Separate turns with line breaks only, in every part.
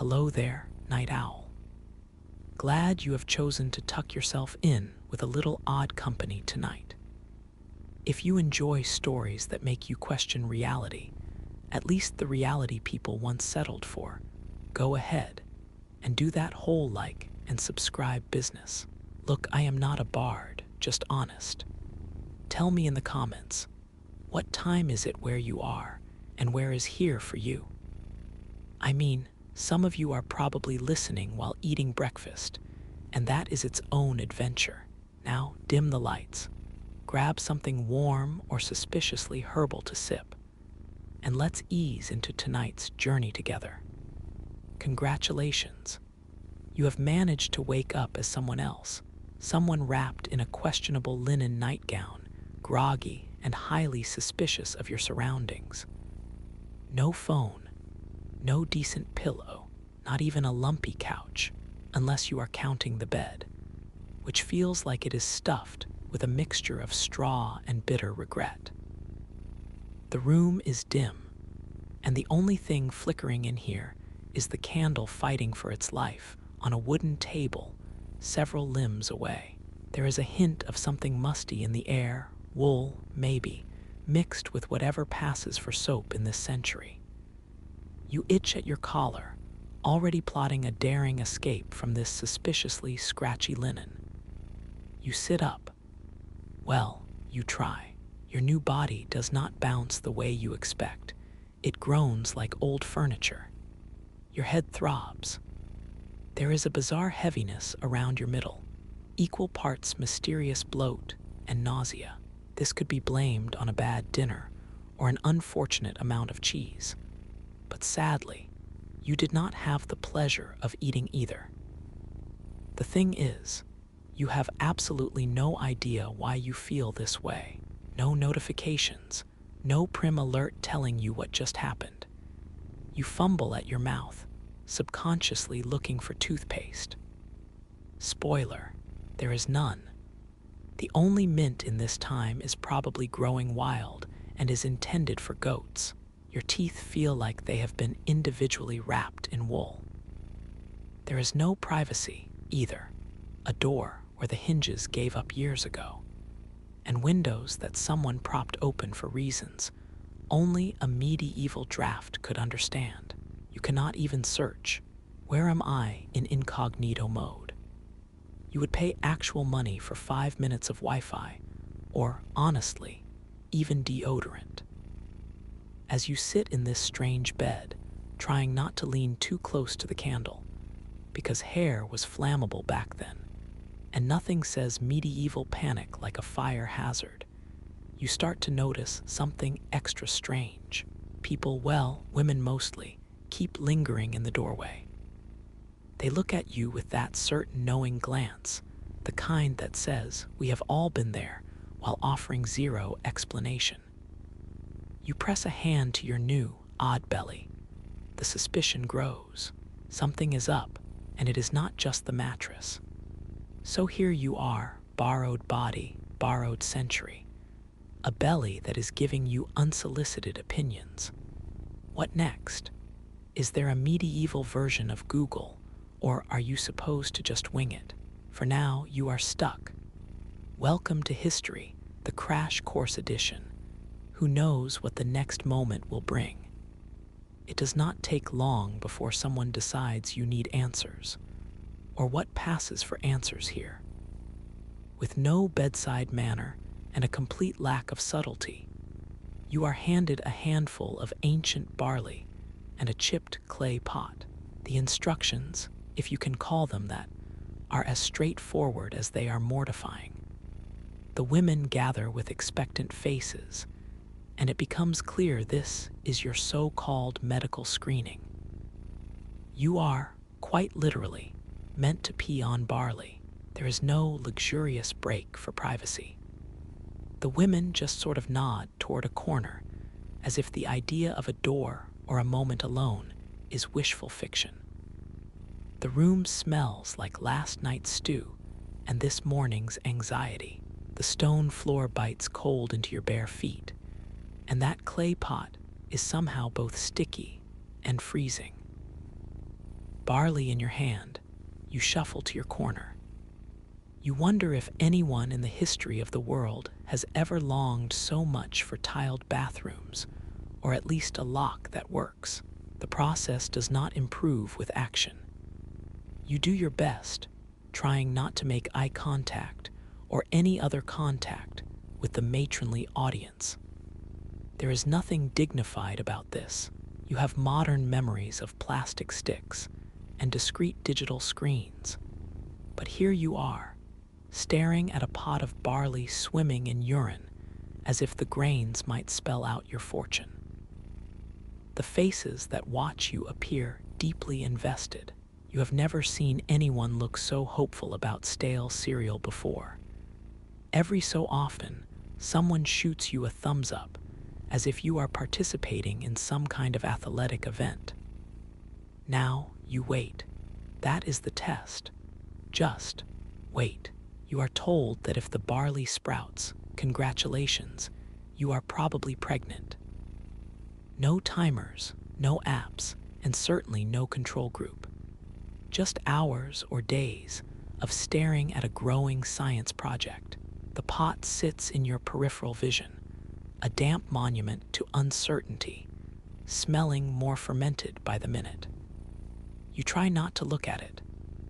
Hello there, night owl. Glad you have chosen to tuck yourself in with a little odd company tonight. If you enjoy stories that make you question reality, at least the reality people once settled for, go ahead and do that whole like and subscribe business. Look, I am not a bard, just honest. Tell me in the comments, what time is it where you are, and where is here for you? I mean, some of you are probably listening while eating breakfast, and that is its own adventure. Now, dim the lights, grab something warm or suspiciously herbal to sip, and let's ease into tonight's journey together. Congratulations. You have managed to wake up as someone else, someone wrapped in a questionable linen nightgown, groggy and highly suspicious of your surroundings. No phone, no decent pillow, not even a lumpy couch, unless you are counting the bed, which feels like it is stuffed with a mixture of straw and bitter regret. The room is dim, and the only thing flickering in here is the candle fighting for its life on a wooden table several limbs away. There is a hint of something musty in the air, wool, maybe, mixed with whatever passes for soap in this century. You itch at your collar, already plotting a daring escape from this suspiciously scratchy linen. You sit up. Well, you try. Your new body does not bounce the way you expect. It groans like old furniture. Your head throbs. There is a bizarre heaviness around your middle, equal parts mysterious bloat and nausea. This could be blamed on a bad dinner or an unfortunate amount of cheese. But sadly, you did not have the pleasure of eating either. The thing is, you have absolutely no idea why you feel this way. No notifications, no prim alert telling you what just happened. You fumble at your mouth, subconsciously looking for toothpaste. Spoiler, there is none. The only mint in this time is probably growing wild and is intended for goats. Your teeth feel like they have been individually wrapped in wool. There is no privacy, either. A door where the hinges gave up years ago, and windows that someone propped open for reasons only a medieval draft could understand. You cannot even search. Where am I in incognito mode? You would pay actual money for 5 minutes of Wi-Fi, or honestly, even deodorant. As you sit in this strange bed, trying not to lean too close to the candle, because hair was flammable back then, and nothing says medieval panic like a fire hazard, you start to notice something extra strange. People, well, women mostly, keep lingering in the doorway. They look at you with that certain knowing glance, the kind that says, "We have all been there," while offering zero explanation. You press a hand to your new, odd belly. The suspicion grows. Something is up, and it is not just the mattress. So here you are, borrowed body, borrowed century. A belly that is giving you unsolicited opinions. What next? Is there a medieval version of Google, or are you supposed to just wing it? For now, you are stuck. Welcome to history, the crash course edition. Who knows what the next moment will bring? It does not take long before someone decides you need answers, or what passes for answers here. With no bedside manner and a complete lack of subtlety, you are handed a handful of ancient barley and a chipped clay pot. The instructions, if you can call them that, are as straightforward as they are mortifying. The women gather with expectant faces, and it becomes clear this is your so-called medical screening. You are, quite literally, meant to pee on barley. There is no luxurious break for privacy. The women just sort of nod toward a corner, as if the idea of a door or a moment alone is wishful fiction. The room smells like last night's stew and this morning's anxiety. The stone floor bites cold into your bare feet, and that clay pot is somehow both sticky and freezing. Barley in your hand, you shuffle to your corner. You wonder if anyone in the history of the world has ever longed so much for tiled bathrooms, or at least a lock that works. The process does not improve with action. You do your best, trying not to make eye contact or any other contact with the matronly audience. There is nothing dignified about this. You have modern memories of plastic sticks and discrete digital screens. But here you are, staring at a pot of barley swimming in urine, as if the grains might spell out your fortune. The faces that watch you appear deeply invested. You have never seen anyone look so hopeful about stale cereal before. Every so often, someone shoots you a thumbs up, as if you are participating in some kind of athletic event. Now you wait. That is the test. Just wait. You are told that if the barley sprouts, congratulations, you are probably pregnant. No timers, no apps, and certainly no control group. Just hours or days of staring at a growing science project. The pot sits in your peripheral vision, a damp monument to uncertainty, smelling more fermented by the minute. You try not to look at it,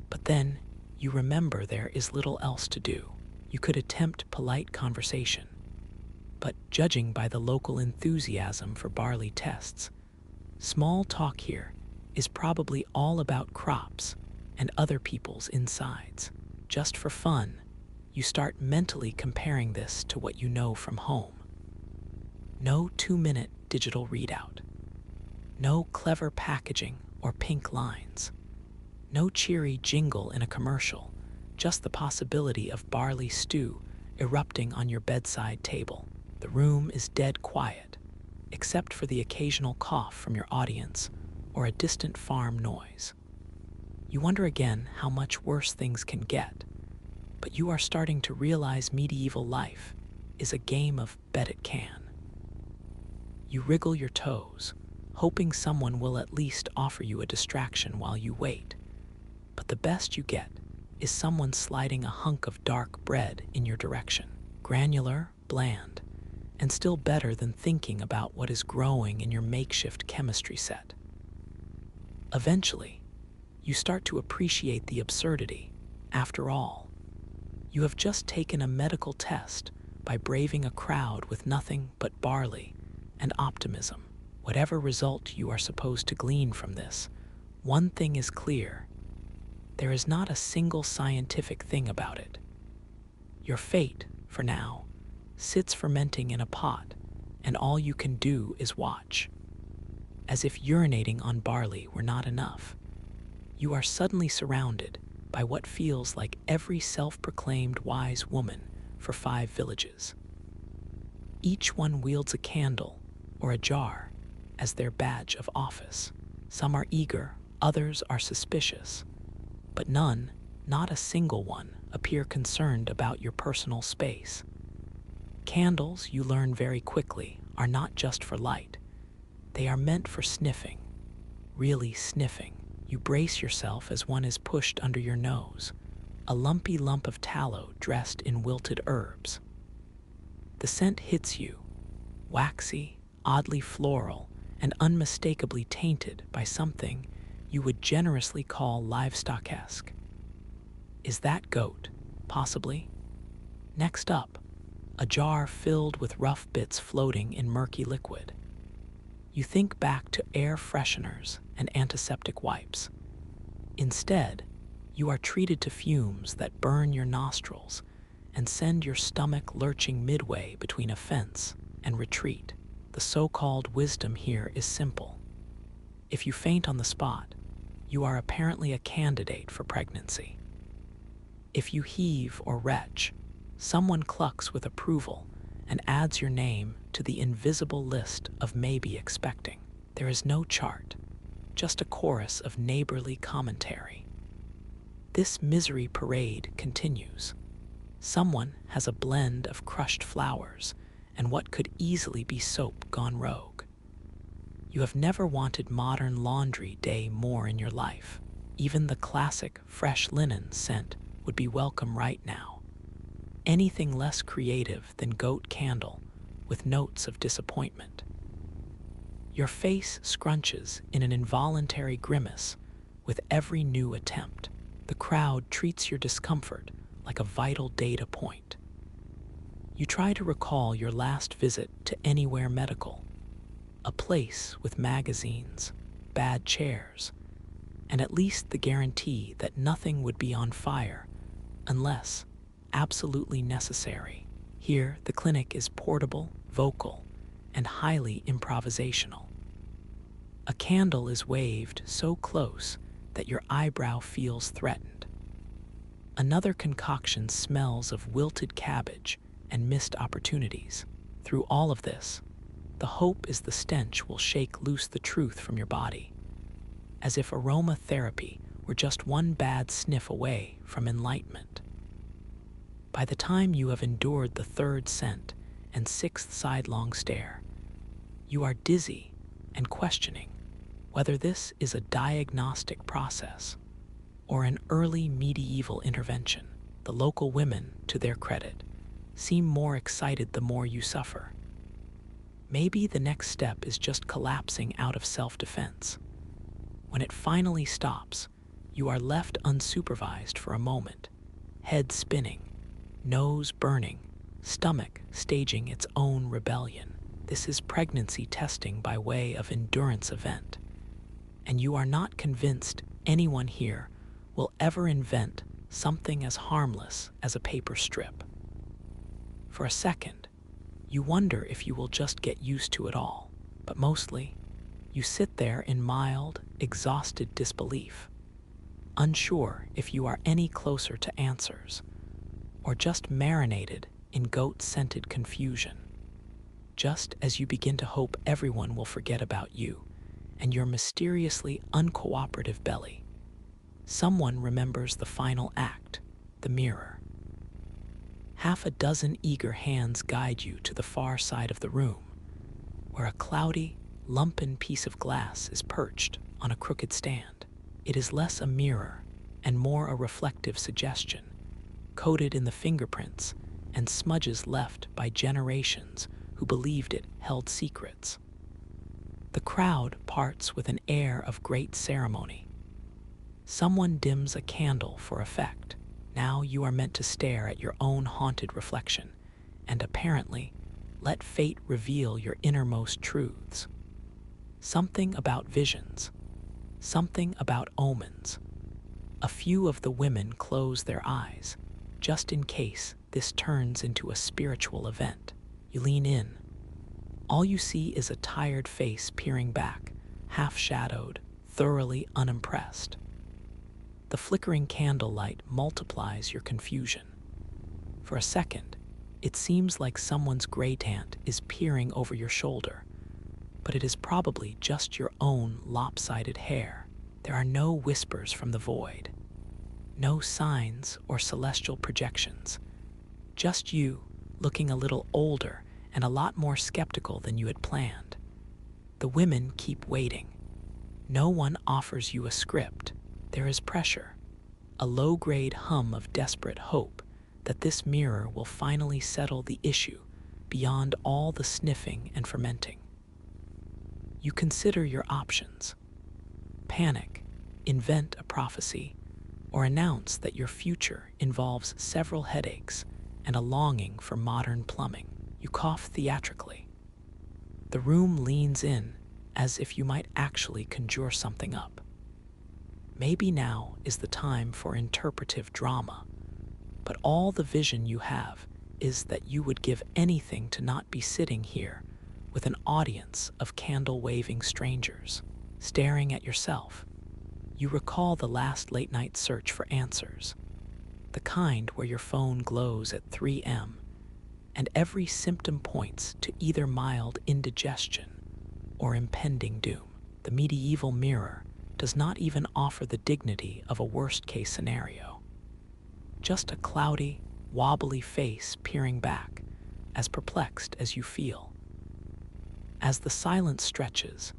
but then you remember there is little else to do. You could attempt polite conversation, but judging by the local enthusiasm for barley tests, small talk here is probably all about crops and other people's insides. Just for fun, you start mentally comparing this to what you know from home. No 2-minute digital readout. No clever packaging or pink lines. No cheery jingle in a commercial, just the possibility of barley stew erupting on your bedside table. The room is dead quiet, except for the occasional cough from your audience or a distant farm noise. You wonder again how much worse things can get, but you are starting to realize medieval life is a game of bet it can. You wriggle your toes, hoping someone will at least offer you a distraction while you wait. But the best you get is someone sliding a hunk of dark bread in your direction. Granular, bland, and still better than thinking about what is growing in your makeshift chemistry set. Eventually, you start to appreciate the absurdity. After all, you have just taken a medical test by braving a crowd with nothing but barley and optimism. Whatever result you are supposed to glean from this, one thing is clear. There is not a single scientific thing about it. Your fate, for now, sits fermenting in a pot, and all you can do is watch. As if urinating on barley were not enough, you are suddenly surrounded by what feels like every self-proclaimed wise woman for 5 villages. Each one wields a candle or a jar as their badge of office. Some are eager, others are suspicious, but none, not a single one, appear concerned about your personal space. Candles, you learn very quickly, are not just for light. They are meant for sniffing, really sniffing. You brace yourself as one is pushed under your nose, a lumpy lump of tallow dressed in wilted herbs. The scent hits you, waxy, oddly floral, and unmistakably tainted by something you would generously call livestock-esque. Is that goat, possibly? Next up, a jar filled with rough bits floating in murky liquid. You think back to air fresheners and antiseptic wipes. Instead, you are treated to fumes that burn your nostrils and send your stomach lurching midway between offense and retreat. The so-called wisdom here is simple. If you faint on the spot, you are apparently a candidate for pregnancy. If you heave or retch, someone clucks with approval and adds your name to the invisible list of maybe expecting. There is no chart, just a chorus of neighborly commentary. This misery parade continues. Someone has a blend of crushed flowers and what could easily be soap gone rogue. You have never wanted modern laundry day more in your life. Even the classic fresh linen scent would be welcome right now. Anything less creative than goat candle with notes of disappointment. Your face scrunches in an involuntary grimace with every new attempt. The crowd treats your discomfort like a vital data point. You try to recall your last visit to Anywhere Medical, a place with magazines, bad chairs, and at least the guarantee that nothing would be on fire unless absolutely necessary. Here, the clinic is portable, vocal, and highly improvisational. A candle is waved so close that your eyebrow feels threatened. Another concoction smells of wilted cabbage and missed opportunities. Through all of this, the hope is the stench will shake loose the truth from your body, as if aromatherapy were just one bad sniff away from enlightenment. By the time you have endured the third scent and sixth sidelong stare, you are dizzy and questioning whether this is a diagnostic process or an early medieval intervention. The local women, to their credit, seem more excited the more you suffer. Maybe the next step is just collapsing out of self-defense. When it finally stops, you are left unsupervised for a moment, head spinning, nose burning, stomach staging its own rebellion. This is pregnancy testing by way of endurance event, and you are not convinced anyone here will ever invent something as harmless as a paper strip. For a second, you wonder if you will just get used to it all, but mostly, you sit there in mild, exhausted disbelief, unsure if you are any closer to answers, or just marinated in goat-scented confusion. Just as you begin to hope everyone will forget about you and your mysteriously uncooperative belly, someone remembers the final act, the mirror. Half a dozen eager hands guide you to the far side of the room, where a cloudy, lumpen piece of glass is perched on a crooked stand. It is less a mirror and more a reflective suggestion, coated in the fingerprints and smudges left by generations who believed it held secrets. The crowd parts with an air of great ceremony. Someone dims a candle for effect. Now you are meant to stare at your own haunted reflection and apparently let fate reveal your innermost truths. Something about visions, something about omens. A few of the women close their eyes, just in case this turns into a spiritual event. You lean in. All you see is a tired face peering back, half-shadowed, thoroughly unimpressed. The flickering candlelight multiplies your confusion. For a second, it seems like someone's gray tant is peering over your shoulder, but it is probably just your own lopsided hair. There are no whispers from the void, no signs or celestial projections, just you looking a little older and a lot more skeptical than you had planned. The women keep waiting. No one offers you a script. There is pressure, a low-grade hum of desperate hope that this mirror will finally settle the issue beyond all the sniffing and fermenting. You consider your options. Panic, invent a prophecy, or announce that your future involves several headaches and a longing for modern plumbing. You cough theatrically. The room leans in as if you might actually conjure something up. Maybe now is the time for interpretive drama, but all the vision you have is that you would give anything to not be sitting here with an audience of candle-waving strangers, staring at yourself. You recall the last late-night search for answers, the kind where your phone glows at 3 a.m. and every symptom points to either mild indigestion or impending doom. The medieval mirror does not even offer the dignity of a worst-case scenario. Just a cloudy, wobbly face peering back, as perplexed as you feel. As the silence stretches,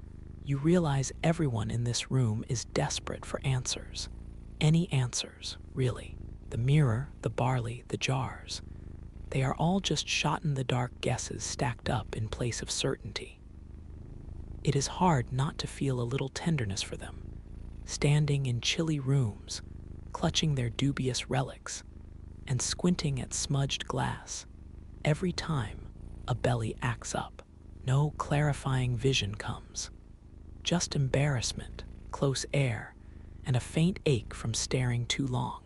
You realize everyone in this room is desperate for answers. Any answers, really. The mirror, the barley, the jars. They are all just shot-in-the-dark guesses stacked up in place of certainty. It is hard not to feel a little tenderness for them, standing in chilly rooms, clutching their dubious relics, and squinting at smudged glass. Every time a belly acts up, no clarifying vision comes. Just embarrassment, close air, and a faint ache from staring too long.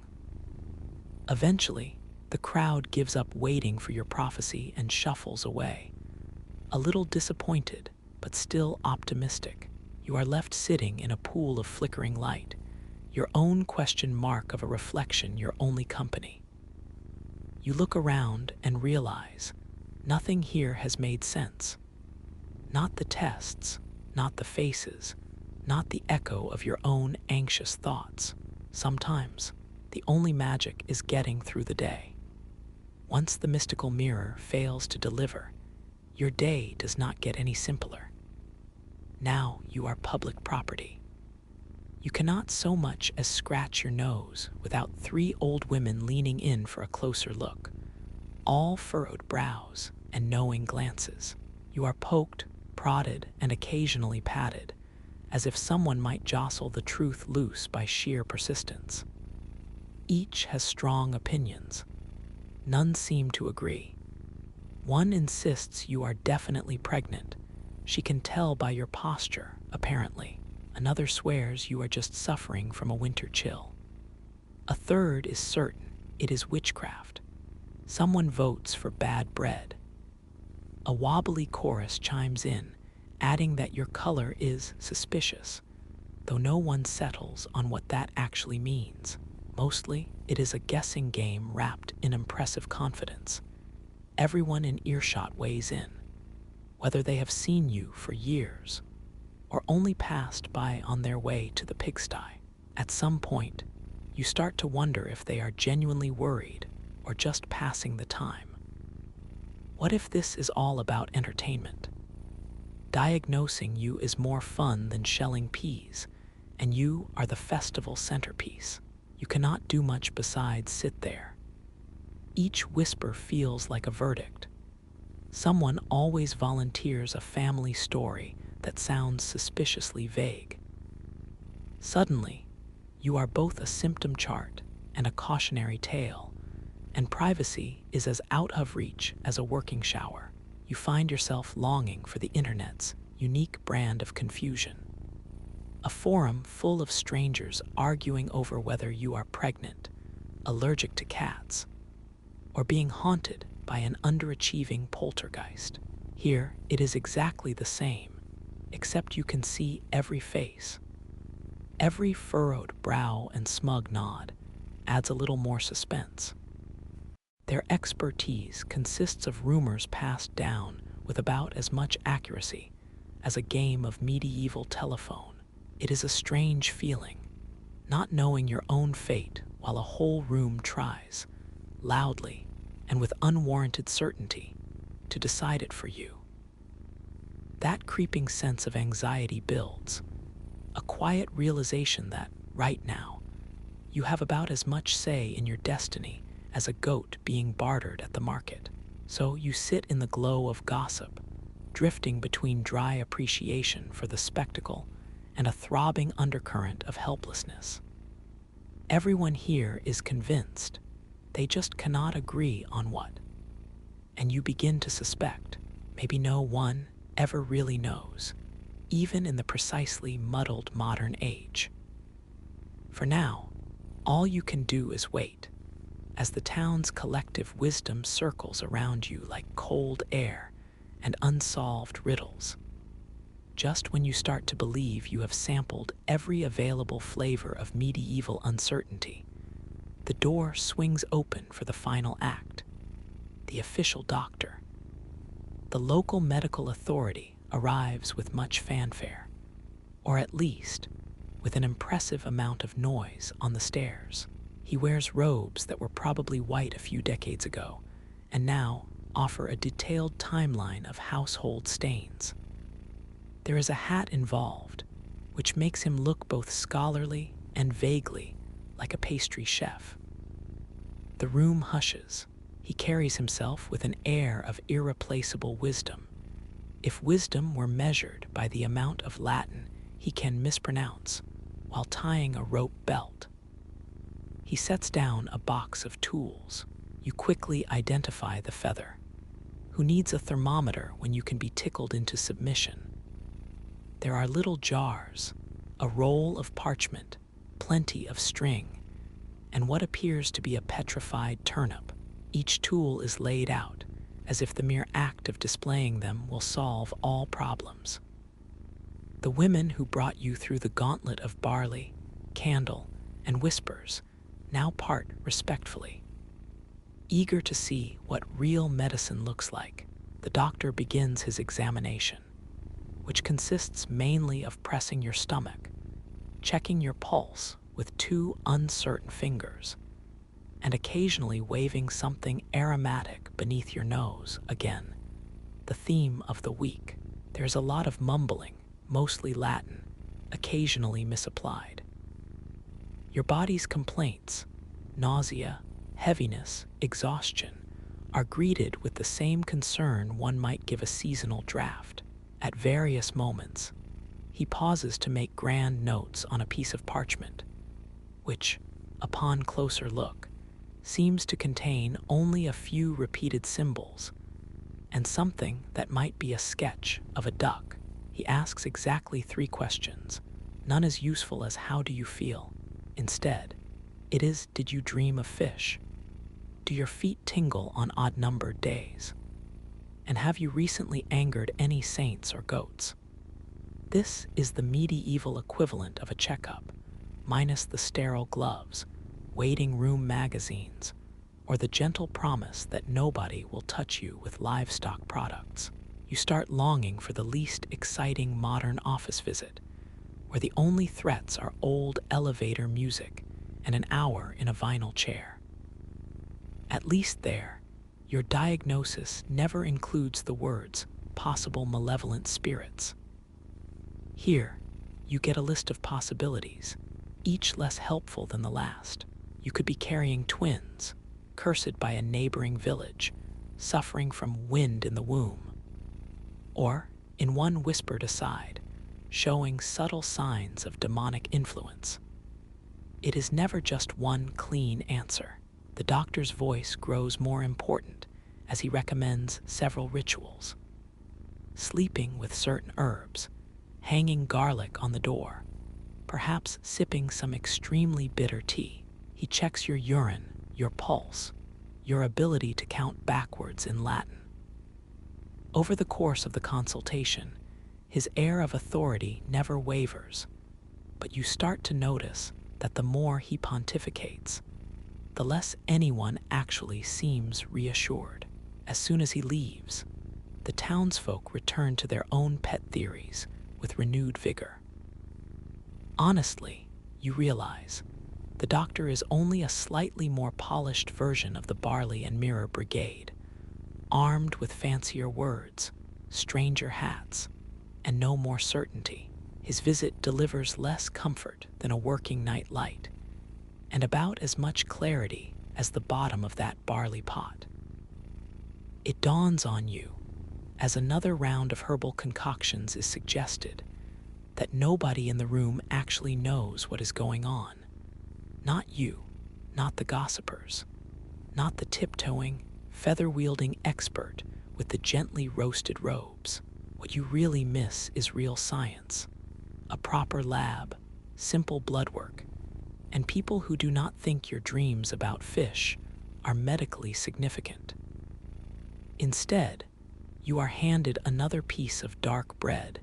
Eventually, the crowd gives up waiting for your prophecy and shuffles away. A little disappointed, but still optimistic, you are left sitting in a pool of flickering light, your own question mark of a reflection your only company. You look around and realize nothing here has made sense. Not the tests, not the faces, not the echo of your own anxious thoughts. Sometimes, the only magic is getting through the day. Once the mystical mirror fails to deliver, your day does not get any simpler. Now you are public property. You cannot so much as scratch your nose without 3 old women leaning in for a closer look, all furrowed brows and knowing glances. You are poked, prodded, and occasionally patted, as if someone might jostle the truth loose by sheer persistence. Each has strong opinions. None seem to agree. One insists you are definitely pregnant. She can tell by your posture, apparently. Another swears you are just suffering from a winter chill. A third is certain it is witchcraft. Someone votes for bad bread. A wobbly chorus chimes in, adding that your color is suspicious, though no one settles on what that actually means. Mostly, it is a guessing game wrapped in impressive confidence. Everyone in earshot weighs in, whether they have seen you for years or only passed by on their way to the pigsty. At some point, you start to wonder if they are genuinely worried or just passing the time. What if this is all about entertainment? Diagnosing you is more fun than shelling peas, and you are the festival centerpiece. You cannot do much besides sit there. Each whisper feels like a verdict. Someone always volunteers a family story that sounds suspiciously vague. Suddenly, you are both a symptom chart and a cautionary tale, and privacy is as out of reach as a working shower. You find yourself longing for the internet's unique brand of confusion. A forum full of strangers arguing over whether you are pregnant, allergic to cats, or being haunted by an underachieving poltergeist. Here, it is exactly the same, except you can see every face. Every furrowed brow and smug nod adds a little more suspense. Their expertise consists of rumors passed down with about as much accuracy as a game of medieval telephone. It is a strange feeling, not knowing your own fate while a whole room tries, loudly and with unwarranted certainty, to decide it for you. That creeping sense of anxiety builds, a quiet realization that, right now, you have about as much say in your destiny as a goat being bartered at the market. So you sit in the glow of gossip, drifting between dry appreciation for the spectacle and a throbbing undercurrent of helplessness. Everyone here is convinced, they just cannot agree on what. And you begin to suspect, maybe no one ever really knows, even in the precisely muddled modern age. For now, all you can do is wait, as the town's collective wisdom circles around you like cold air and unsolved riddles. Just when you start to believe you have sampled every available flavor of medieval uncertainty, the door swings open for the final act. The official doctor. The local medical authority arrives with much fanfare, or at least with an impressive amount of noise on the stairs. He wears robes that were probably white a few decades ago, and now offer a detailed timeline of household stains. There is a hat involved, which makes him look both scholarly and vaguely like a pastry chef. The room hushes. He carries himself with an air of irreplaceable wisdom. If wisdom were measured by the amount of Latin he can mispronounce while tying a rope belt. He sets down a box of tools. You quickly identify the feather. Who needs a thermometer when you can be tickled into submission? There are little jars, a roll of parchment, plenty of string, and what appears to be a petrified turnip. Each tool is laid out, as if the mere act of displaying them will solve all problems. The women who brought you through the gauntlet of barley, candle, and whispers now part respectfully. Eager to see what real medicine looks like, the doctor begins his examination, which consists mainly of pressing your stomach, checking your pulse with two uncertain fingers, and occasionally waving something aromatic beneath your nose again. The theme of the week. There's a lot of mumbling, mostly Latin, occasionally misapplied. Your body's complaints, nausea, heaviness, exhaustion, are greeted with the same concern one might give a seasonal draft. At various moments, he pauses to make grand notes on a piece of parchment, which, upon closer look, seems to contain only a few repeated symbols and something that might be a sketch of a duck. He asks exactly 3 questions, none as useful as "How do you feel?" Instead, it is, "Did you dream of fish? Do your feet tingle on odd-numbered days? And have you recently angered any saints or goats?" This is the medieval equivalent of a checkup, minus the sterile gloves, waiting room magazines, or the gentle promise that nobody will touch you with livestock products. You start longing for the least exciting modern office visit, where the only threats are old elevator music and an hour in a vinyl chair. At least there, your diagnosis never includes the words "possible malevolent spirits." Here, you get a list of possibilities, each less helpful than the last. You could be carrying twins, cursed by a neighboring village, suffering from wind in the womb. Or, in one whispered aside, showing subtle signs of demonic influence. It is never just one clean answer. The doctor's voice grows more important as he recommends several rituals. Sleeping with certain herbs, hanging garlic on the door, perhaps sipping some extremely bitter tea. He checks your urine, your pulse, your ability to count backwards in Latin. Over the course of the consultation, his air of authority never wavers, but you start to notice that the more he pontificates, the less anyone actually seems reassured. As soon as he leaves, the townsfolk return to their own pet theories with renewed vigor. Honestly, you realize, the doctor is only a slightly more polished version of the Barley and Mirror Brigade, armed with fancier words, stranger hats, and no more certainty. His visit delivers less comfort than a working night light, and about as much clarity as the bottom of that barley pot. It dawns on you, as another round of herbal concoctions is suggested, that nobody in the room actually knows what is going on. Not you, not the gossipers, not the tiptoeing, feather-wielding expert with the gently roasted robes. What you really miss is real science, a proper lab, simple blood work, and people who do not think your dreams about fish are medically significant. Instead, you are handed another piece of dark bread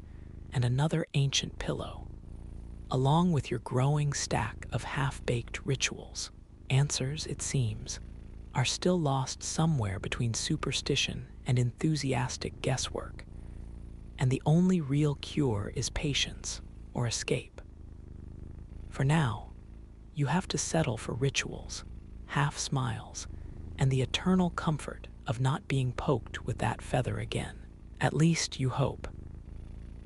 and another ancient pillow, along with your growing stack of half-baked rituals. Answers, it seems, are still lost somewhere between superstition and enthusiastic guesswork, and the only real cure is patience or escape. For now, you have to settle for rituals, half smiles, and the eternal comfort of not being poked with that feather again. At least you hope.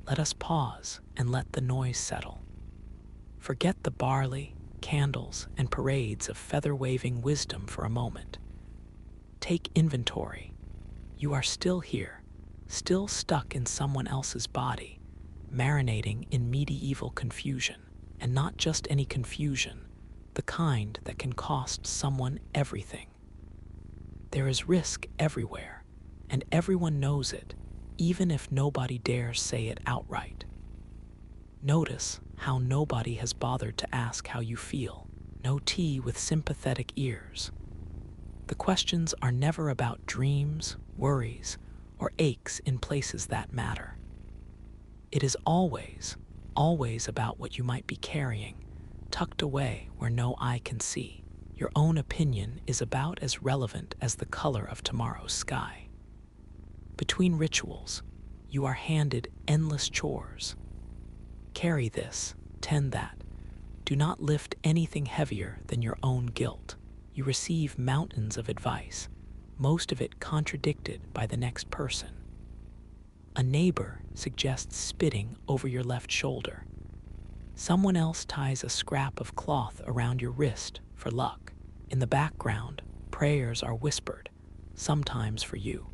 let us pause and let the noise settle. Forget the barley, candles, and parades of feather-waving wisdom for a moment. Take inventory. You are still here, still stuck in someone else's body, marinating in medieval confusion, and not just any confusion, the kind that can cost someone everything. There is risk everywhere, and everyone knows it, even if nobody dares say it outright. Notice how nobody has bothered to ask how you feel. No tea with sympathetic ears. The questions are never about dreams, worries, or aches in places that matter. It is always, always about what you might be carrying, tucked away where no eye can see. Your own opinion is about as relevant as the color of tomorrow's sky. Between rituals, you are handed endless chores. Carry this, tend that. Do not lift anything heavier than your own guilt. You receive mountains of advice, most of it contradicted by the next person. A neighbor suggests spitting over your left shoulder. Someone else ties a scrap of cloth around your wrist for luck. In the background, prayers are whispered, sometimes for you,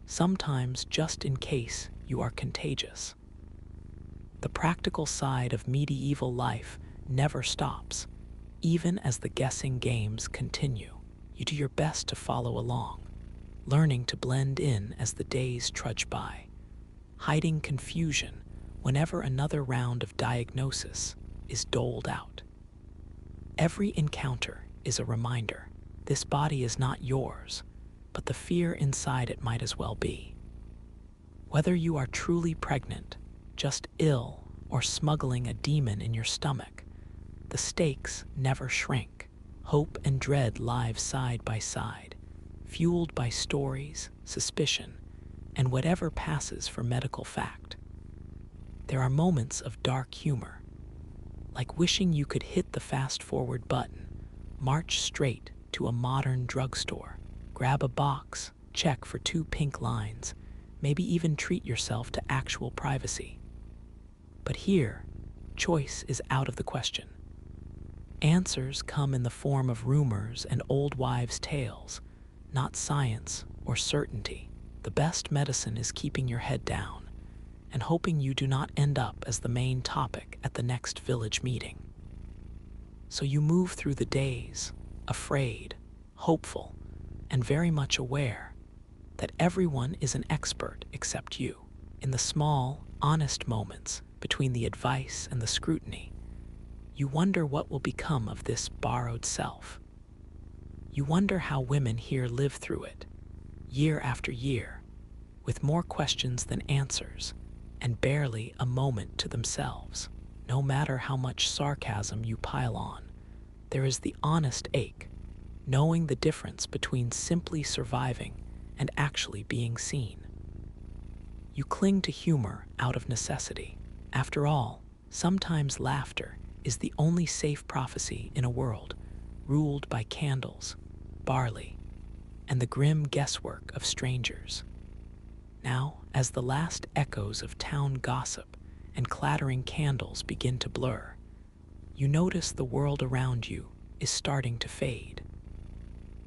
sometimes just in case you are contagious. The practical side of medieval life never stops, even as the guessing games continue. You do your best to follow along, learning to blend in as the days trudge by, hiding confusion whenever another round of diagnosis is doled out. Every encounter is a reminder. This body is not yours, but the fear inside it might as well be. Whether you are truly pregnant, just ill, or smuggling a demon in your stomach, the stakes never shrink. Hope and dread live side by side, fueled by stories, suspicion, and whatever passes for medical fact. There are moments of dark humor, like wishing you could hit the fast-forward button, march straight to a modern drugstore, grab a box, check for 2 pink lines, maybe even treat yourself to actual privacy. But here, choice is out of the question. Answers come in the form of rumors and old wives' tales, not science or certainty. The best medicine is keeping your head down and hoping you do not end up as the main topic at the next village meeting. So you move through the days, afraid, hopeful, and very much aware that everyone is an expert except you. In the small, honest moments between the advice and the scrutiny, you wonder what will become of this borrowed self. You wonder how women here live through it, year after year, with more questions than answers, and barely a moment to themselves. No matter how much sarcasm you pile on, there is the honest ache, knowing the difference between simply surviving and actually being seen. You cling to humor out of necessity. After all, sometimes laughter is the only safe prophecy in a world ruled by candles, barley, and the grim guesswork of strangers. Now, as the last echoes of town gossip and clattering candles begin to blur, you notice the world around you is starting to fade.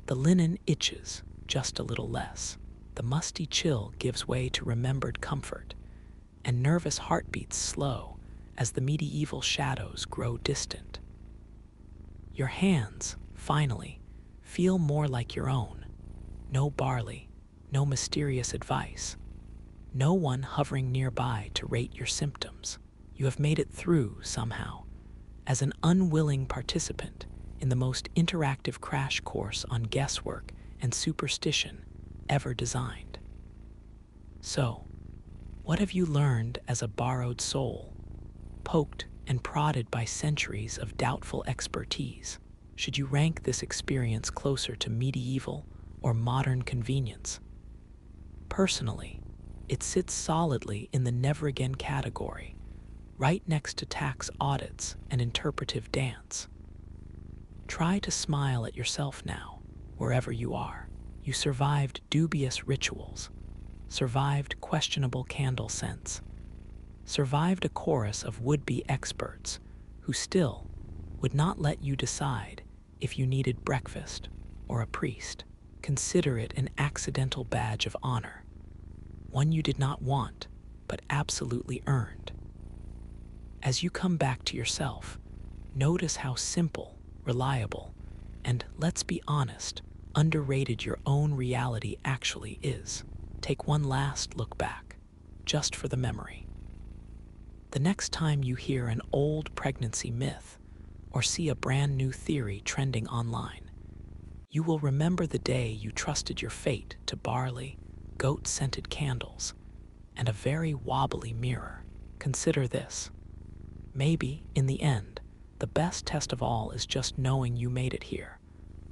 The linen itches just a little less. The musty chill gives way to remembered comfort, and nervous heartbeats slow as the medieval shadows grow distant. Your hands, finally, feel more like your own. No barley, no mysterious advice, no one hovering nearby to rate your symptoms. You have made it through somehow, as an unwilling participant in the most interactive crash course on guesswork and superstition ever designed. So, what have you learned as a borrowed soul, poked and prodded by centuries of doubtful expertise? Should you rank this experience closer to medieval or modern convenience? Personally, it sits solidly in the never-again category, right next to tax audits and interpretive dance. Try to smile at yourself now, wherever you are. You survived dubious rituals, survived questionable candle scents, survived a chorus of would-be experts who still would not let you decide if you needed breakfast or a priest. Consider it an accidental badge of honor, one you did not want, but absolutely earned. As you come back to yourself, notice how simple, reliable, and, let's be honest, underrated your own reality actually is. Take one last look back, just for the memory. The next time you hear an old pregnancy myth or see a brand new theory trending online, you will remember the day you trusted your fate to barley, goat-scented candles, and a very wobbly mirror. Consider this. Maybe, in the end, the best test of all is just knowing you made it here,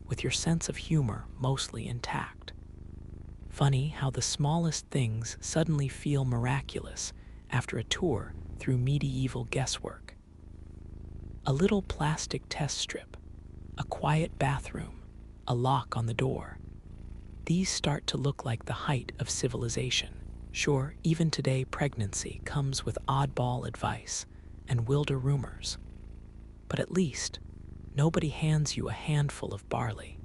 with your sense of humor mostly intact. Funny how the smallest things suddenly feel miraculous after a tour through medieval guesswork. A little plastic test strip, a quiet bathroom, a lock on the door. These start to look like the height of civilization. Sure, even today pregnancy comes with oddball advice and wilder rumors. But at least, nobody hands you a handful of barley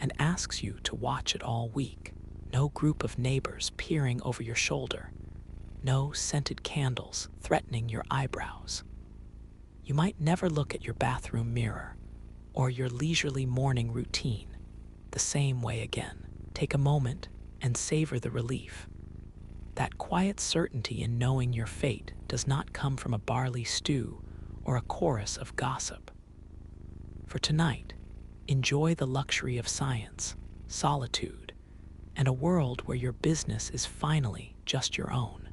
and asks you to watch it all week. No group of neighbors peering over your shoulder. No scented candles threatening your eyebrows. You might never look at your bathroom mirror or your leisurely morning routine the same way again. Take a moment and savor the relief. That quiet certainty in knowing your fate does not come from a barley stew or a chorus of gossip. For tonight, enjoy the luxury of science, solitude, and a world where your business is finally just your own.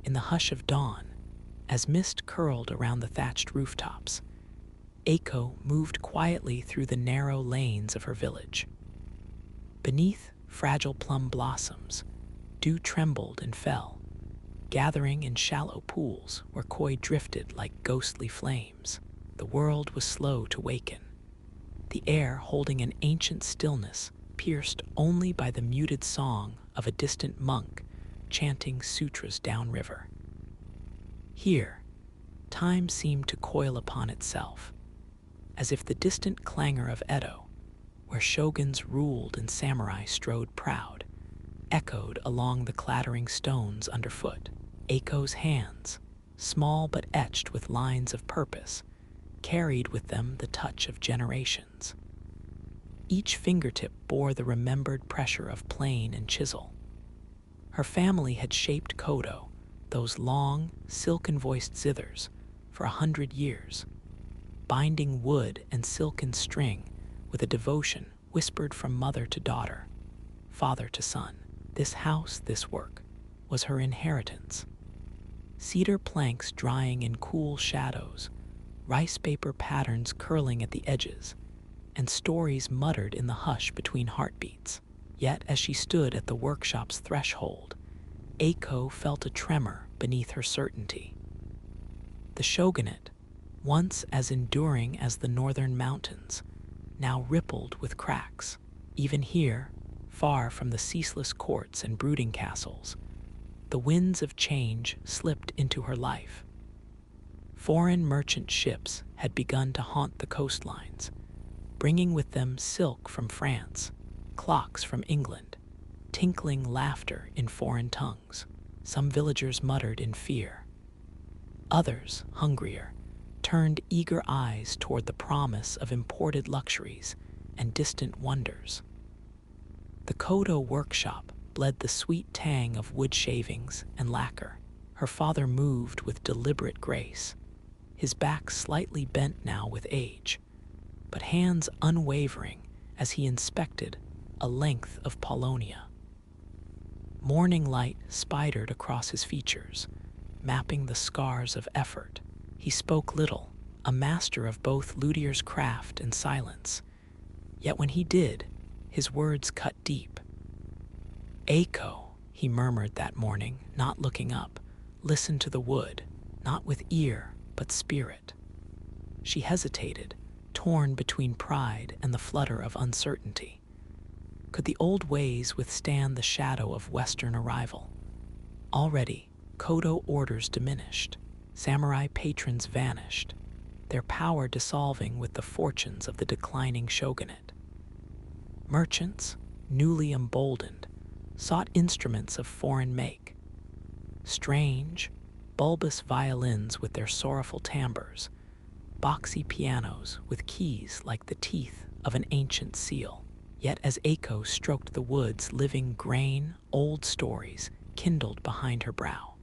In the hush of dawn, as mist curled around the thatched rooftops, Eiko moved quietly through the narrow lanes of her village. Beneath fragile plum blossoms, dew trembled and fell, gathering in shallow pools where koi drifted like ghostly flames. The world was slow to waken, the air holding an ancient stillness pierced only by the muted song of a distant monk chanting sutras downriver. Here, time seemed to coil upon itself, as if the distant clangor of Edo, where shoguns ruled and samurai strode proud, echoed along the clattering stones underfoot. Eiko's hands, small but etched with lines of purpose, carried with them the touch of generations. Each fingertip bore the remembered pressure of plane and chisel. Her family had shaped kodo, those long, silken-voiced zithers, for 100 years, binding wood and silken string with a devotion whispered from mother to daughter, father to son. This house, this work, was her inheritance. Cedar planks drying in cool shadows, rice paper patterns curling at the edges, and stories muttered in the hush between heartbeats. Yet as she stood at the workshop's threshold, Eiko felt a tremor beneath her certainty. The shogunate, once as enduring as the northern mountains, now rippled with cracks. Even here, far from the ceaseless courts and brooding castles, the winds of change slipped into her life. Foreign merchant ships had begun to haunt the coastlines, bringing with them silk from France, clocks from England, tinkling laughter in foreign tongues. Some villagers muttered in fear. Others, hungrier, turned eager eyes toward the promise of imported luxuries and distant wonders. The kodo workshop bled the sweet tang of wood shavings and lacquer. Her father moved with deliberate grace, his back slightly bent now with age, but hands unwavering as he inspected a length of paulownia. Morning light spidered across his features, mapping the scars of effort. He spoke little, a master of both luthier's craft and silence. Yet when he did, his words cut deep. "Eiko," he murmured that morning, not looking up, "listen to the wood, not with ear, but spirit." She hesitated, torn between pride and the flutter of uncertainty. Could the old ways withstand the shadow of Western arrival? Already, Kodo orders diminished, samurai patrons vanished, their power dissolving with the fortunes of the declining shogunate. Merchants, newly emboldened, sought instruments of foreign make. Strange, bulbous violins with their sorrowful timbres, boxy pianos with keys like the teeth of an ancient seal. Yet as Eiko stroked the wood's living grain, old stories kindled behind her brow.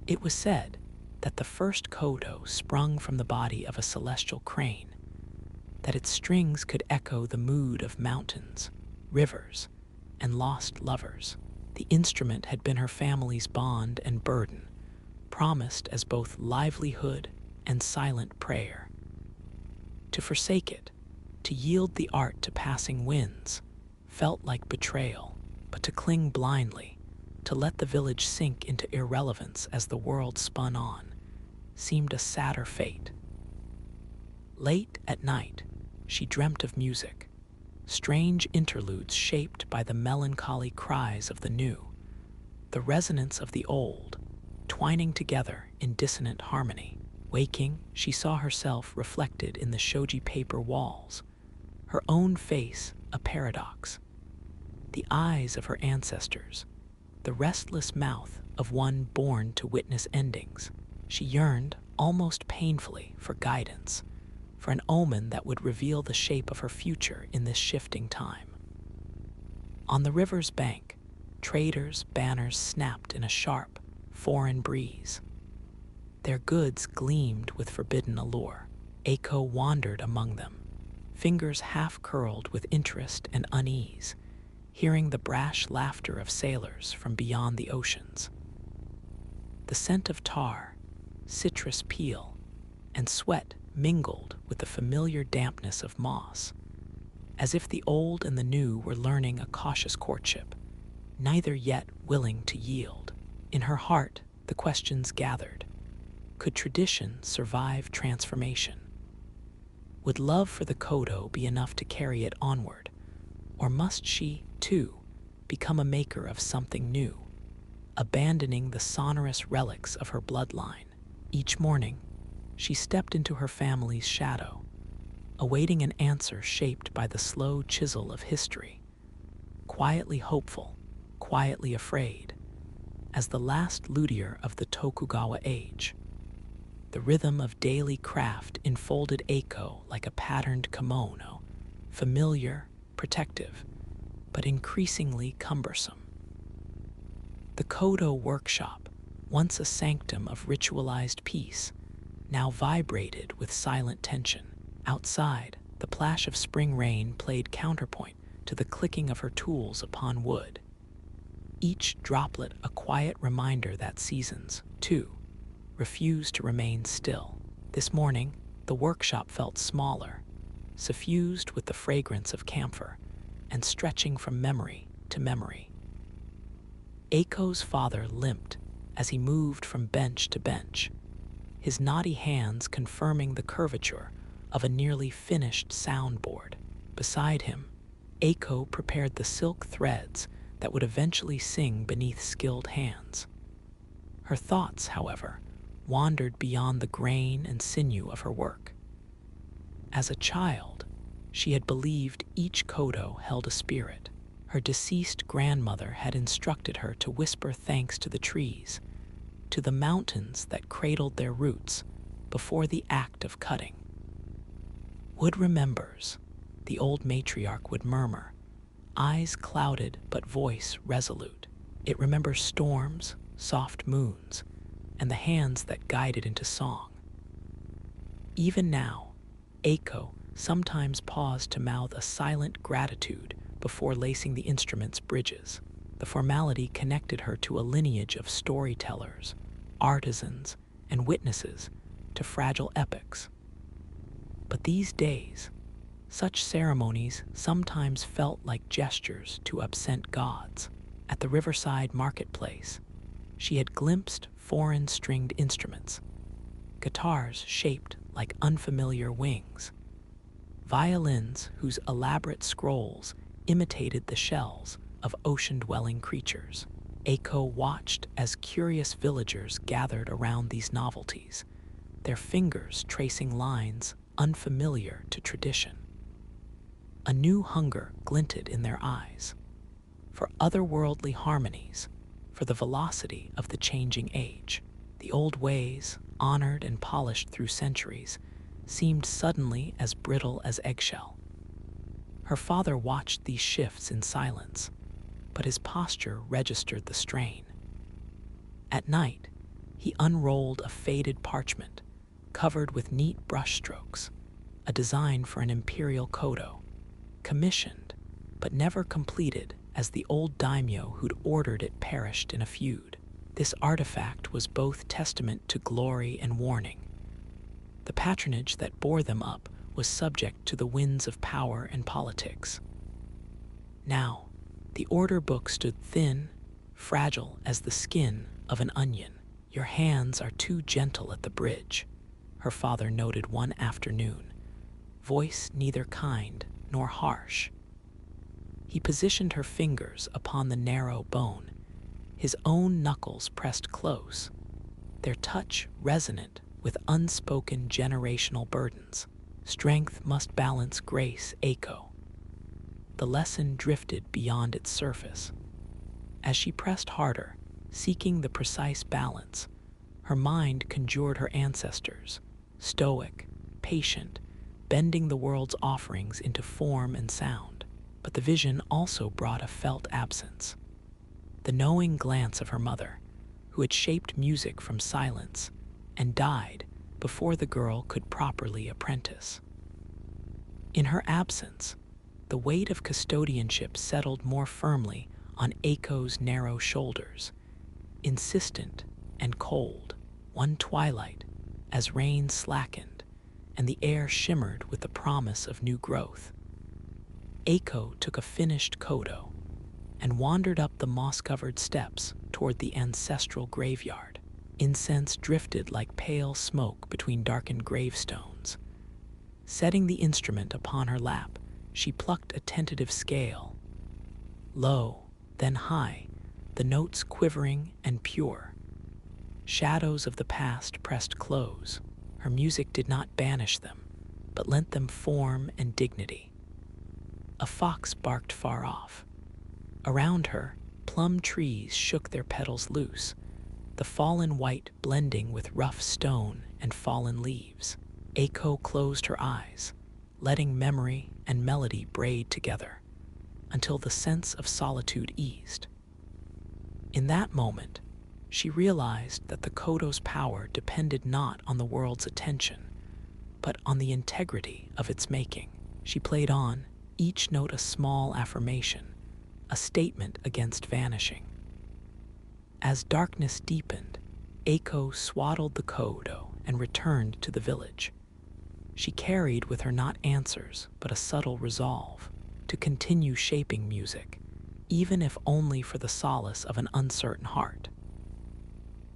It was said that the first kodo sprung from the body of a celestial crane, that its strings could echo the mood of mountains, rivers, and lost lovers. The instrument had been her family's bond and burden, promised as both livelihood and silent prayer. To forsake it, to yield the art to passing winds, felt like betrayal, but to cling blindly, to let the village sink into irrelevance as the world spun on, seemed a sadder fate. Late at night, she dreamt of music, strange interludes shaped by the melancholy cries of the new, the resonance of the old, twining together in dissonant harmony. Waking, she saw herself reflected in the shoji paper walls, her own face a paradox, the eyes of her ancestors, the restless mouth of one born to witness endings. She yearned, almost painfully, for guidance, for an omen that would reveal the shape of her future in this shifting time. On the river's bank, traders' banners snapped in a sharp, foreign breeze. Their goods gleamed with forbidden allure. Eiko wandered among them, fingers half-curled with interest and unease, hearing the brash laughter of sailors from beyond the oceans. The scent of tar, citrus peel, and sweat mingled with the familiar dampness of moss, as if the old and the new were learning a cautious courtship, neither yet willing to yield. In her heart, the questions gathered. Could tradition survive transformation? Would love for the kodo be enough to carry it onward, or must she, too, become a maker of something new, abandoning the sonorous relics of her bloodline? Each morning, she stepped into her family's shadow, awaiting an answer shaped by the slow chisel of history, quietly hopeful, quietly afraid, as the last luthier of the Tokugawa age. The rhythm of daily craft enfolded Eiko like a patterned kimono, familiar, protective, but increasingly cumbersome. The kodo workshop, once a sanctum of ritualized peace, now vibrated with silent tension. Outside, the plash of spring rain played counterpoint to the clicking of her tools upon wood, each droplet a quiet reminder that seasons, too, refused to remain still. This morning, the workshop felt smaller, suffused with the fragrance of camphor, and stretching from memory to memory. Eiko's father limped as he moved from bench to bench, his knotty hands confirming the curvature of a nearly finished soundboard. Beside him, Eiko prepared the silk threads that would eventually sing beneath skilled hands. Her thoughts, however, wandered beyond the grain and sinew of her work. As a child, she had believed each kodo held a spirit. Her deceased grandmother had instructed her to whisper thanks to the trees, to the mountains that cradled their roots before the act of cutting. Wood remembers, the old matriarch would murmur, eyes clouded but voice resolute. It remembers storms, soft moons, and the hands that guided into song. Even now, Eiko sometimes paused to mouth a silent gratitude before lacing the instrument's bridges. The formality connected her to a lineage of storytellers, artisans, and witnesses to fragile epics. But these days, such ceremonies sometimes felt like gestures to absent gods. At the riverside marketplace, she had glimpsed foreign stringed instruments, guitars shaped like unfamiliar wings, violins whose elaborate scrolls imitated the shells of ocean-dwelling creatures. Eiko watched as curious villagers gathered around these novelties, their fingers tracing lines unfamiliar to tradition. A new hunger glinted in their eyes, for otherworldly harmonies, for the velocity of the changing age. The old ways, honored and polished through centuries, seemed suddenly as brittle as eggshell. Her father watched these shifts in silence, but his posture registered the strain. At night, he unrolled a faded parchment covered with neat brushstrokes, a design for an imperial kodo, commissioned but never completed as the old daimyo who'd ordered it perished in a feud. This artifact was both testament to glory and warning. The patronage that bore them up was subject to the winds of power and politics. Now, the order book stood thin, fragile as the skin of an onion. "Your hands are too gentle at the bridge," her father noted one afternoon, voice neither kind nor harsh. He positioned her fingers upon the narrow bone, his own knuckles pressed close, their touch resonant with unspoken generational burdens. Strength must balance grace, Eiko. The lesson drifted beyond its surface. As she pressed harder, seeking the precise balance, her mind conjured her ancestors, stoic, patient, bending the world's offerings into form and sound. But the vision also brought a felt absence. The knowing glance of her mother, who had shaped music from silence and died before the girl could properly apprentice. In her absence, the weight of custodianship settled more firmly on Eiko's narrow shoulders, insistent and cold. One twilight, as rain slackened and the air shimmered with the promise of new growth, Eiko took a finished kodo and wandered up the moss-covered steps toward the ancestral graveyard. Incense drifted like pale smoke between darkened gravestones. Setting the instrument upon her lap, she plucked a tentative scale. Low, then high, the notes quivering and pure. Shadows of the past pressed close. Her music did not banish them, but lent them form and dignity. A fox barked far off. Around her, plum trees shook their petals loose, the fallen white blending with rough stone and fallen leaves. Eiko closed her eyes, letting memory and melody braid together, until the sense of solitude eased. In that moment, she realized that the kodo's power depended not on the world's attention, but on the integrity of its making. She played on, each note a small affirmation, a statement against vanishing. As darkness deepened, Eiko swaddled the kodo and returned to the village. She carried with her not answers, but a subtle resolve to continue shaping music, even if only for the solace of an uncertain heart.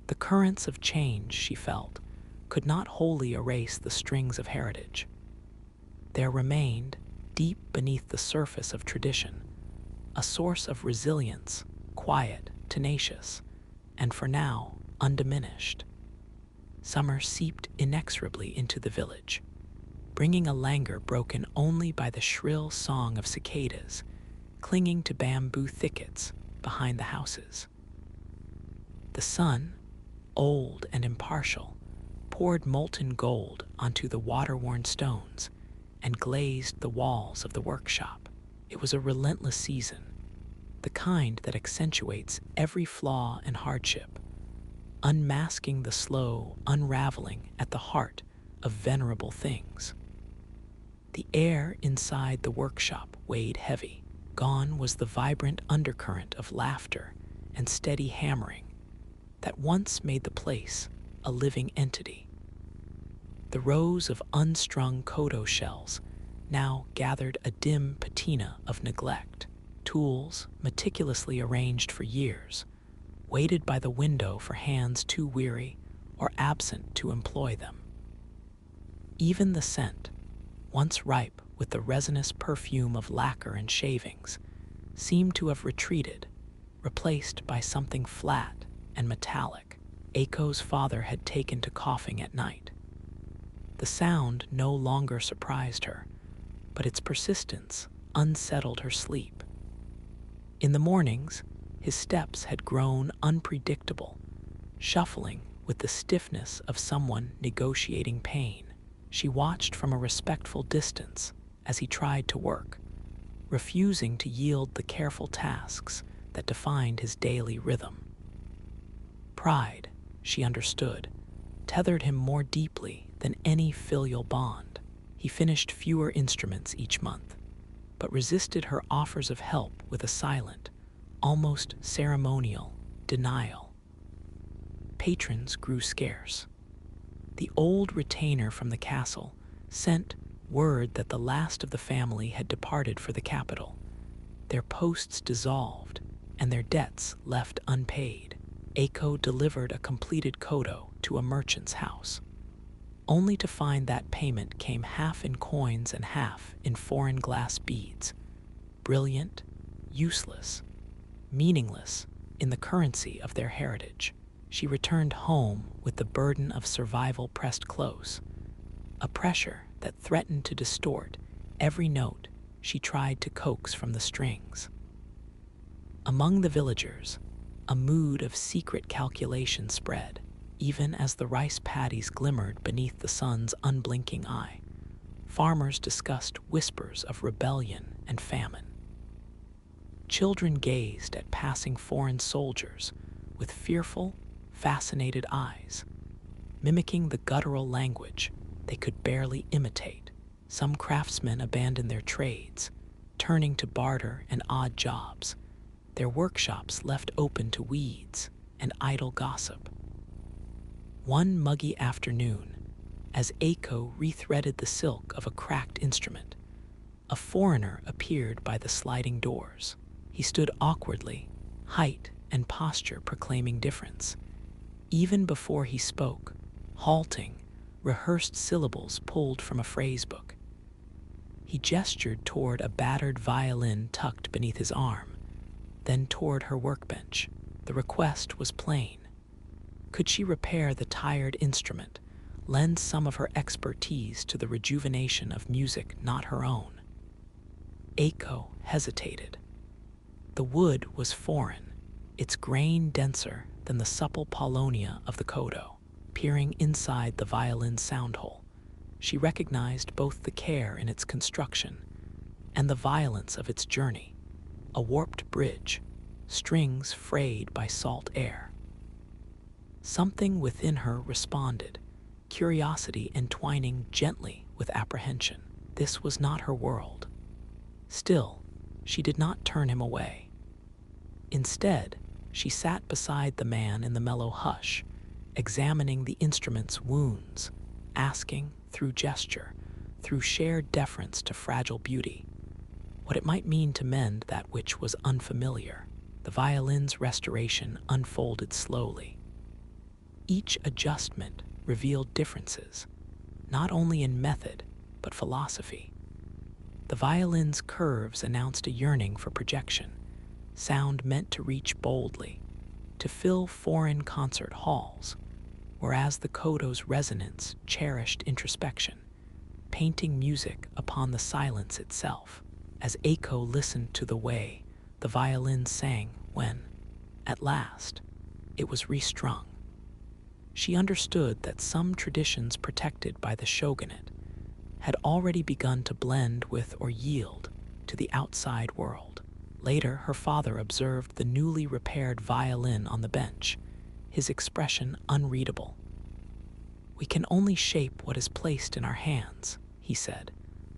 The currents of change, she felt, could not wholly erase the strings of heritage. There remained, deep beneath the surface of tradition, a source of resilience, quiet, tenacious, and for now, undiminished. Summer seeped inexorably into the village, bringing a languor broken only by the shrill song of cicadas clinging to bamboo thickets behind the houses. The sun, old and impartial, poured molten gold onto the water-worn stones and glazed the walls of the workshop. It was a relentless season, the kind that accentuates every flaw and hardship, unmasking the slow unraveling at the heart of venerable things. The air inside the workshop weighed heavy. Gone was the vibrant undercurrent of laughter and steady hammering that once made the place a living entity. The rows of unstrung kodo shells now gathered a dim patina of neglect. Tools, meticulously arranged for years, waited by the window for hands too weary or absent to employ them. Even the scent, once ripe with the resinous perfume of lacquer and shavings, seemed to have retreated, replaced by something flat and metallic Aiko's father had taken to coughing at night. The sound no longer surprised her, but its persistence unsettled her sleep. In the mornings, his steps had grown unpredictable, shuffling with the stiffness of someone negotiating pain. She watched from a respectful distance as he tried to work, refusing to yield the careful tasks that defined his daily rhythm. Pride, she understood, tethered him more deeply than any filial bond. He finished fewer instruments each month, but resisted her offers of help with a silent, almost ceremonial denial. Patrons grew scarce. The old retainer from the castle sent word that the last of the family had departed for the capital, their posts dissolved and their debts left unpaid. Aiko delivered a completed kodo to a merchant's house, only to find that payment came half in coins and half in foreign glass beads, brilliant, useless, meaningless in the currency of their heritage. She returned home with the burden of survival pressed close, a pressure that threatened to distort every note she tried to coax from the strings. Among the villagers, a mood of secret calculation spread, even as the rice paddies glimmered beneath the sun's unblinking eye. Farmers discussed whispers of rebellion and famine. Children gazed at passing foreign soldiers with fearful, fascinated eyes, mimicking the guttural language they could barely imitate. Some craftsmen abandoned their trades, turning to barter and odd jobs, their workshops left open to weeds and idle gossip. One muggy afternoon, as Aiko rethreaded the silk of a cracked instrument, a foreigner appeared by the sliding doors. He stood awkwardly, height and posture proclaiming difference. Even before he spoke, halting, rehearsed syllables pulled from a phrase book. He gestured toward a battered violin tucked beneath his arm, then toward her workbench. The request was plain. Could she repair the tired instrument, lend some of her expertise to the rejuvenation of music not her own? Aiko hesitated. The wood was foreign, its grain denser than the supple paulownia of the kodo. Peering inside the violin's sound hole, she recognized both the care in its construction and the violence of its journey. A warped bridge, strings frayed by salt air. Something within her responded, curiosity entwining gently with apprehension. This was not her world. Still, she did not turn him away. Instead, she sat beside the man in the mellow hush, examining the instrument's wounds, asking, through gesture, through shared deference to fragile beauty, what it might mean to mend that which was unfamiliar. The violin's restoration unfolded slowly. Each adjustment revealed differences, not only in method, but philosophy. The violin's curves announced a yearning for projection, sound meant to reach boldly, to fill foreign concert halls, whereas the kodo's resonance cherished introspection, painting music upon the silence itself. As Aiko listened to the way the violin sang when, at last, it was restrung, she understood that some traditions protected by the shogunate had already begun to blend with or yield to the outside world. Later, her father observed the newly repaired violin on the bench, his expression unreadable. "We can only shape what is placed in our hands," he said,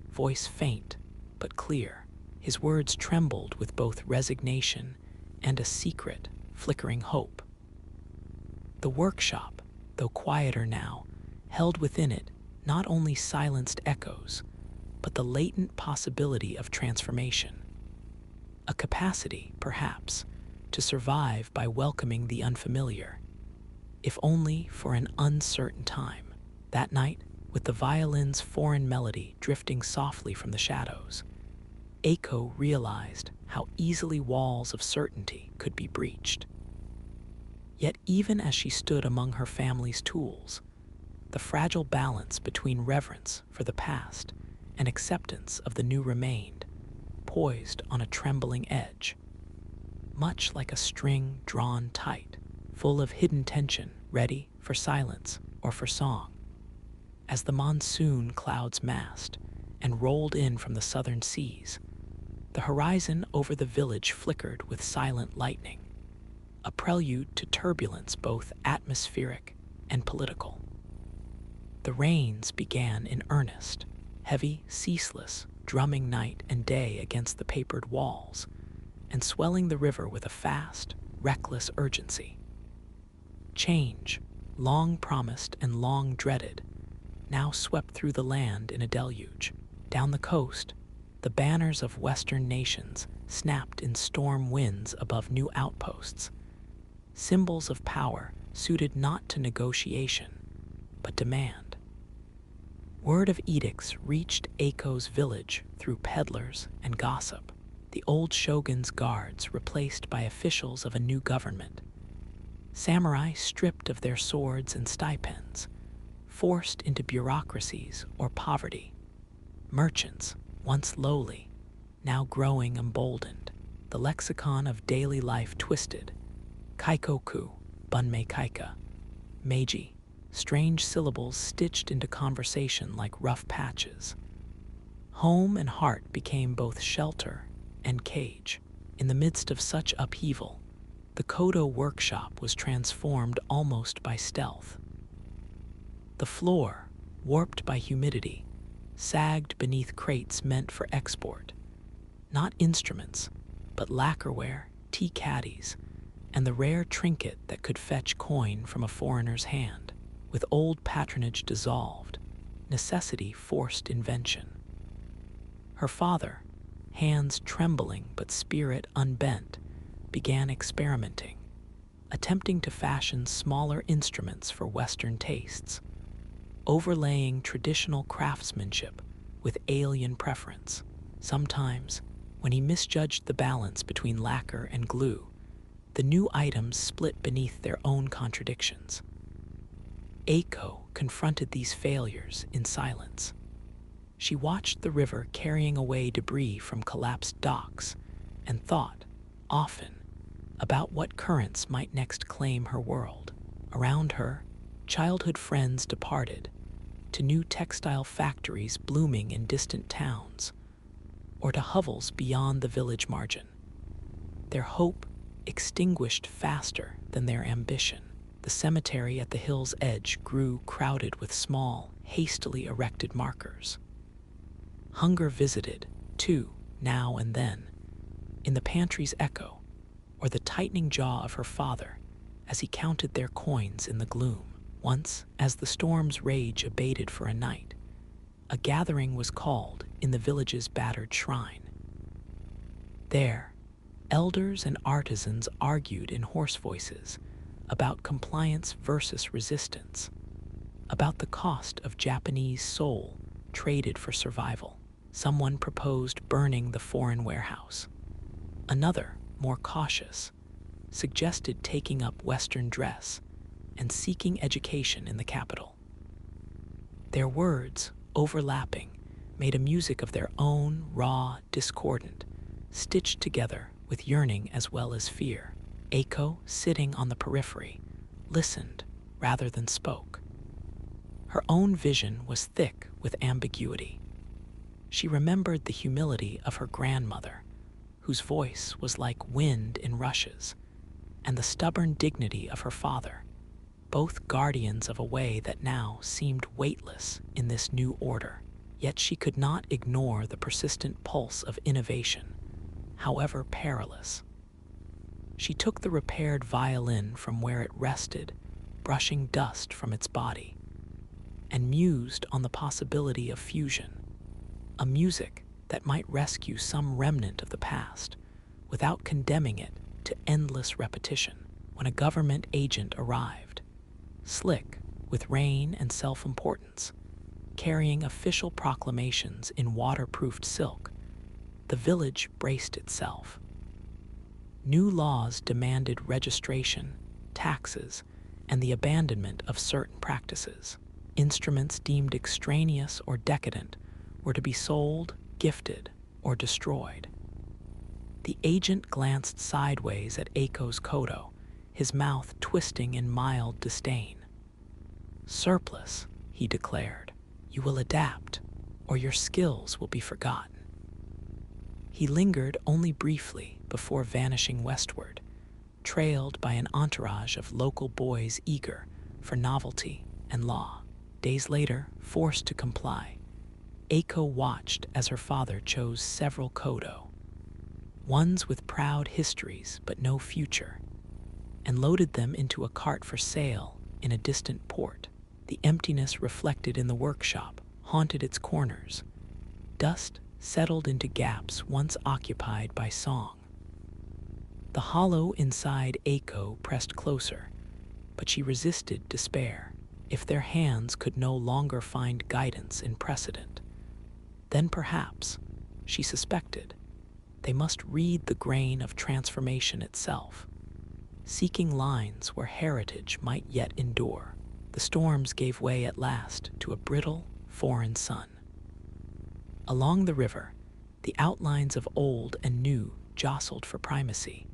voice faint but clear. His words trembled with both resignation and a secret, flickering hope. The workshop, though quieter now, held within it not only silenced echoes, but the latent possibility of transformation. A capacity, perhaps, to survive by welcoming the unfamiliar, if only for an uncertain time. That night, with the violin's foreign melody drifting softly from the shadows. Eiko realized how easily walls of certainty could be breached. Yet even as she stood among her family's tools, the fragile balance between reverence for the past and acceptance of the new remained, poised on a trembling edge, much like a string drawn tight, full of hidden tension, ready for silence or for song. As the monsoon clouds massed and rolled in from the southern seas, the horizon over the village flickered with silent lightning, a prelude to turbulence both atmospheric and political. The rains began in earnest, heavy, ceaseless, drumming night and day against the papered walls, and swelling the river with a fast, reckless urgency. Change, long promised and long dreaded, now swept through the land in a deluge. Down the coast, the banners of Western nations snapped in storm winds above new outposts, symbols of power suited not to negotiation, but demand. Word of edicts reached Eiko's village through peddlers and gossip, the old shogun's guards replaced by officials of a new government, samurai stripped of their swords and stipends, forced into bureaucracies or poverty, merchants, once lowly, now growing emboldened, the lexicon of daily life twisted, kaikoku, bunmei kaika, meiji, strange syllables stitched into conversation like rough patches. Home and heart became both shelter and cage. In the midst of such upheaval, the Kodo workshop was transformed almost by stealth. The floor, warped by humidity, sagged beneath crates meant for export. Not instruments, but lacquerware, tea caddies, and the rare trinket that could fetch coin from a foreigner's hand. With old patronage dissolved, necessity forced invention. Her father, hands trembling but spirit unbent, began experimenting, attempting to fashion smaller instruments for Western tastes, overlaying traditional craftsmanship with alien preference. Sometimes, when he misjudged the balance between lacquer and glue, the new items split beneath their own contradictions. Eiko confronted these failures in silence. She watched the river carrying away debris from collapsed docks and thought, often, about what currents might next claim her world. Around her, childhood friends departed, to new textile factories blooming in distant towns, or to hovels beyond the village margin. Their hope extinguished faster than their ambition. The cemetery at the hill's edge grew crowded with small, hastily erected markers. Hunger visited, too, now and then, in the pantry's echo, or the tightening jaw of her father as he counted their coins in the gloom. Once, as the storm's rage abated for a night, a gathering was called in the village's battered shrine. There, elders and artisans argued in hoarse voices about compliance versus resistance, about the cost of Japanese soul traded for survival. Someone proposed burning the foreign warehouse. Another, more cautious, suggested taking up Western dress and seeking education in the capital. Their words, overlapping, made a music of their own, raw, discordant, stitched together with yearning as well as fear. Eiko, sitting on the periphery, listened rather than spoke. Her own vision was thick with ambiguity. She remembered the humility of her grandmother, whose voice was like wind in rushes, and the stubborn dignity of her father, both guardians of a way that now seemed weightless in this new order. Yet she could not ignore the persistent pulse of innovation, however perilous. She took the repaired violin from where it rested, brushing dust from its body, and mused on the possibility of fusion, a music that might rescue some remnant of the past without condemning it to endless repetition. When a government agent arrived, slick with reign and self-importance, carrying official proclamations in waterproofed silk. The village braced itself. New laws demanded registration, taxes, and the abandonment of certain practices. Instruments deemed extraneous or decadent were to be sold, gifted, or destroyed. The agent glanced sideways at Aiko's koto, his mouth twisting in mild disdain. "Surplus," he declared. "You will adapt, or your skills will be forgotten." He lingered only briefly before vanishing westward, trailed by an entourage of local boys eager for novelty and law. Days later, forced to comply, Aiko watched as her father chose several kodo, ones with proud histories but no future, and loaded them into a cart for sale in a distant port. The emptiness reflected in the workshop haunted its corners. Dust settled into gaps once occupied by song. The hollow inside Aiko pressed closer, but she resisted despair. If their hands could no longer find guidance in precedent, then perhaps, she suspected, they must read the grain of transformation itself, seeking lines where heritage might yet endure. The storms gave way at last to a brittle, foreign sun. Along the river, the outlines of old and new jostled for primacy,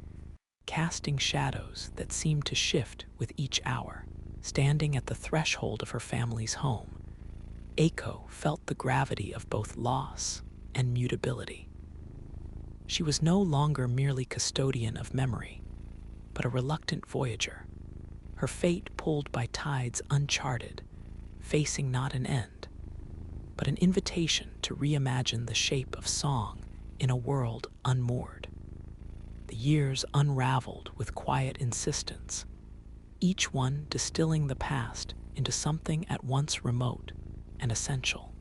casting shadows that seemed to shift with each hour. Standing at the threshold of her family's home, Aiko felt the gravity of both loss and mutability. She was no longer merely custodian of memory, but a reluctant voyager, her fate pulled by tides uncharted, facing not an end, but an invitation to reimagine the shape of song in a world unmoored. The years unraveled with quiet insistence, each one distilling the past into something at once remote and essential.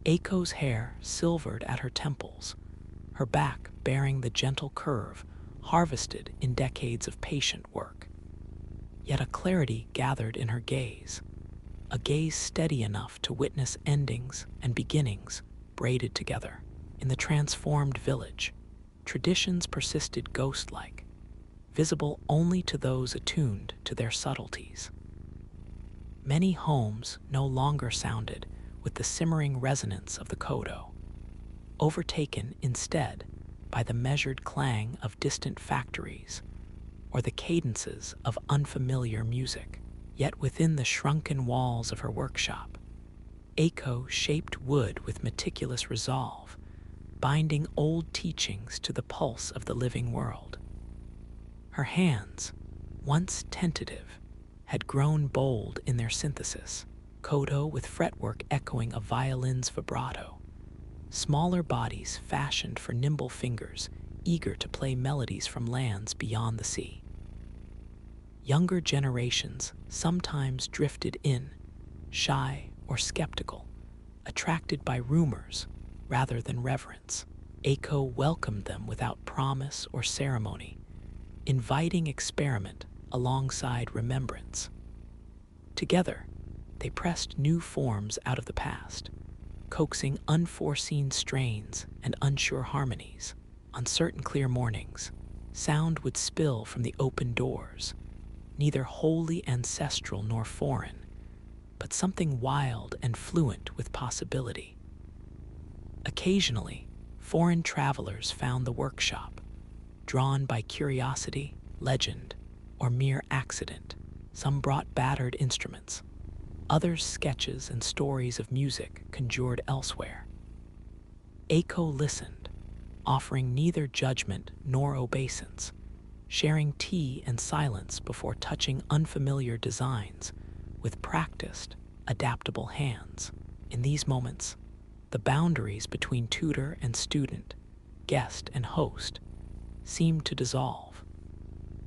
Aiko's hair silvered at her temples, her back bearing the gentle curve harvested in decades of patient work. Yet a clarity gathered in her gaze, a gaze steady enough to witness endings and beginnings braided together. In the transformed village, traditions persisted ghost-like, visible only to those attuned to their subtleties. Many homes no longer sounded with the simmering resonance of the kodo, overtaken instead by the measured clang of distant factories or the cadences of unfamiliar music. Yet within the shrunken walls of her workshop, Aiko shaped wood with meticulous resolve, binding old teachings to the pulse of the living world. Her hands, once tentative, had grown bold in their synthesis, kodo with fretwork echoing a violin's vibrato, smaller bodies fashioned for nimble fingers eager to play melodies from lands beyond the sea. Younger generations sometimes drifted in, shy or skeptical, attracted by rumors rather than reverence. Aiko welcomed them without promise or ceremony, inviting experiment alongside remembrance. Together, they pressed new forms out of the past, coaxing unforeseen strains and unsure harmonies. On certain clear mornings, sound would spill from the open doors, neither wholly ancestral nor foreign, but something wild and fluent with possibility. Occasionally, foreign travelers found the workshop, drawn by curiosity, legend, or mere accident. Some brought battered instruments, others sketches and stories of music conjured elsewhere. Aiko listened, offering neither judgment nor obeisance, sharing tea and silence before touching unfamiliar designs with practiced, adaptable hands. In these moments, the boundaries between tutor and student, guest and host, seemed to dissolve,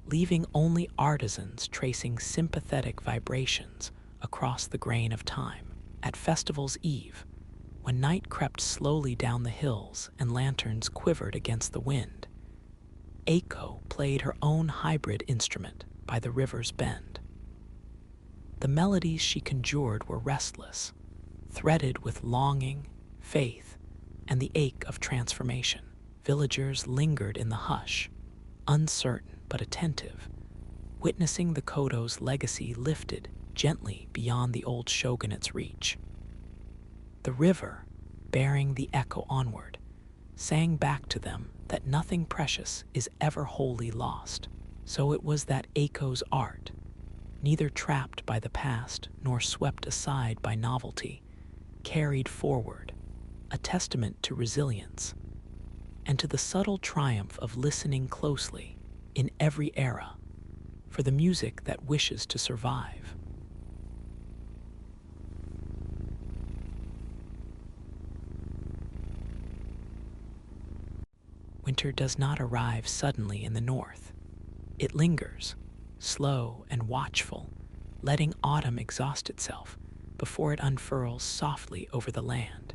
leaving only artisans tracing sympathetic vibrations across the grain of time. At festival's eve, when night crept slowly down the hills and lanterns quivered against the wind, Aiko played her own hybrid instrument by the river's bend. The melodies she conjured were restless, threaded with longing, faith, and the ache of transformation. Villagers lingered in the hush, uncertain but attentive, witnessing the Kodo's legacy lifted gently beyond the old shogunate's reach. The river, bearing the echo onward, sang back to them that nothing precious is ever wholly lost. So it was that Aiko's art, neither trapped by the past nor swept aside by novelty, carried forward, a testament to resilience and to the subtle triumph of listening closely in every era for the music that wishes to survive. Winter does not arrive suddenly in the north. It lingers, slow and watchful, letting autumn exhaust itself before it unfurls softly over the land.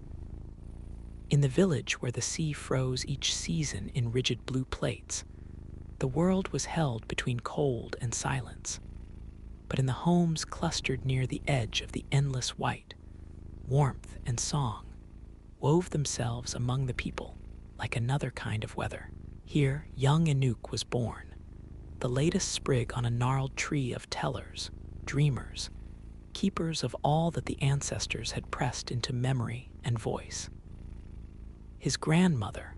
In the village where the sea froze each season in rigid blue plates, the world was held between cold and silence. But in the homes clustered near the edge of the endless white, warmth and song wove themselves among the people like another kind of weather. Here, young Inuk was born, the latest sprig on a gnarled tree of tellers, dreamers, keepers of all that the ancestors had pressed into memory and voice. His grandmother,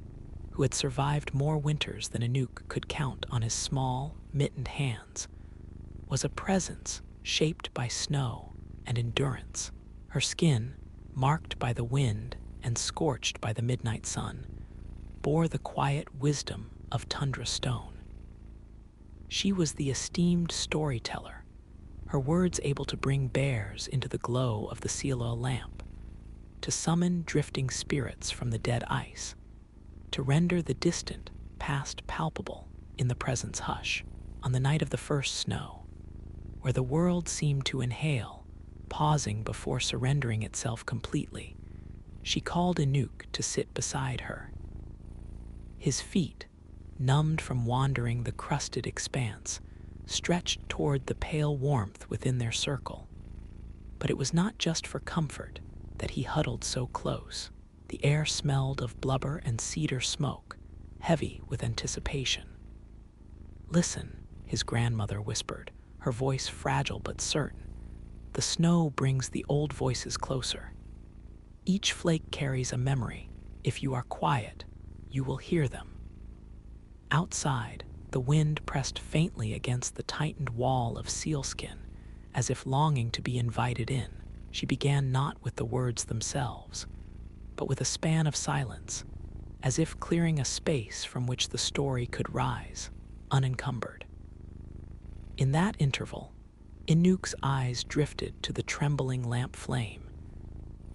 who had survived more winters than Inuk could count on his small, mittened hands, was a presence shaped by snow and endurance. Her skin, marked by the wind and scorched by the midnight sun, bore the quiet wisdom of tundra stone. She was the esteemed storyteller, her words able to bring bears into the glow of the Sila lamp, to summon drifting spirits from the dead ice, to render the distant past palpable in the present's hush. On the night of the first snow, where the world seemed to inhale, pausing before surrendering itself completely, she called Inuk to sit beside her. His feet, numbed from wandering the crusted expanse, stretched toward the pale warmth within their circle. But it was not just for comfort that he huddled so close. The air smelled of blubber and cedar smoke, heavy with anticipation. "Listen," his grandmother whispered, her voice fragile but certain. "The snow brings the old voices closer. Each flake carries a memory. If you are quiet, you will hear them." Outside, the wind pressed faintly against the tightened wall of sealskin, as if longing to be invited in. She began not with the words themselves, but with a span of silence, as if clearing a space from which the story could rise, unencumbered. In that interval, Inuk's eyes drifted to the trembling lamp flame,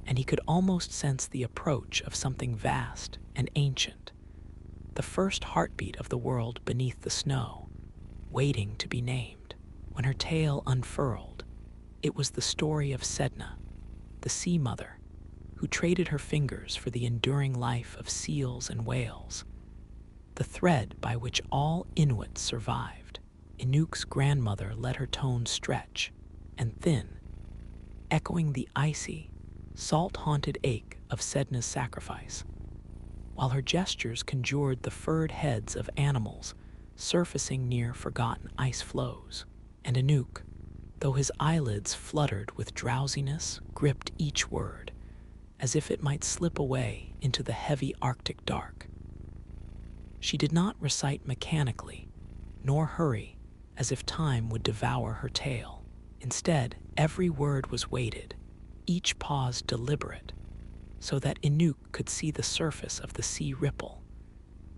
and he could almost sense the approach of something vast and ancient, the first heartbeat of the world beneath the snow, waiting to be named. When her tale unfurled, it was the story of Sedna, the sea mother, who traded her fingers for the enduring life of seals and whales, the thread by which all Inuits survived. Inuk's grandmother let her tone stretch and thin, echoing the icy, salt-haunted ache of Sedna's sacrifice, while her gestures conjured the furred heads of animals surfacing near forgotten ice floes. And Inuk, though his eyelids fluttered with drowsiness, gripped each word, as if it might slip away into the heavy Arctic dark. She did not recite mechanically, nor hurry, as if time would devour her tale. Instead, every word was weighted, each pause deliberate, so that Inuk could see the surface of the sea ripple,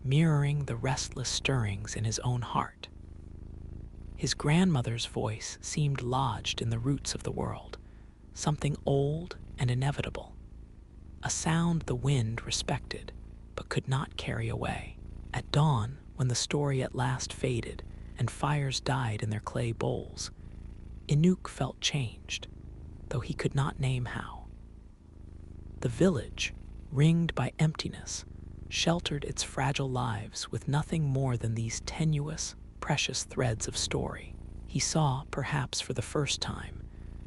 mirroring the restless stirrings in his own heart. His grandmother's voice seemed lodged in the roots of the world, something old and inevitable, a sound the wind respected but could not carry away. At dawn, when the story at last faded and fires died in their clay bowls, Inuk felt changed, though he could not name how. The village, ringed by emptiness, sheltered its fragile lives with nothing more than these tenuous, precious threads of story. He saw, perhaps for the first time,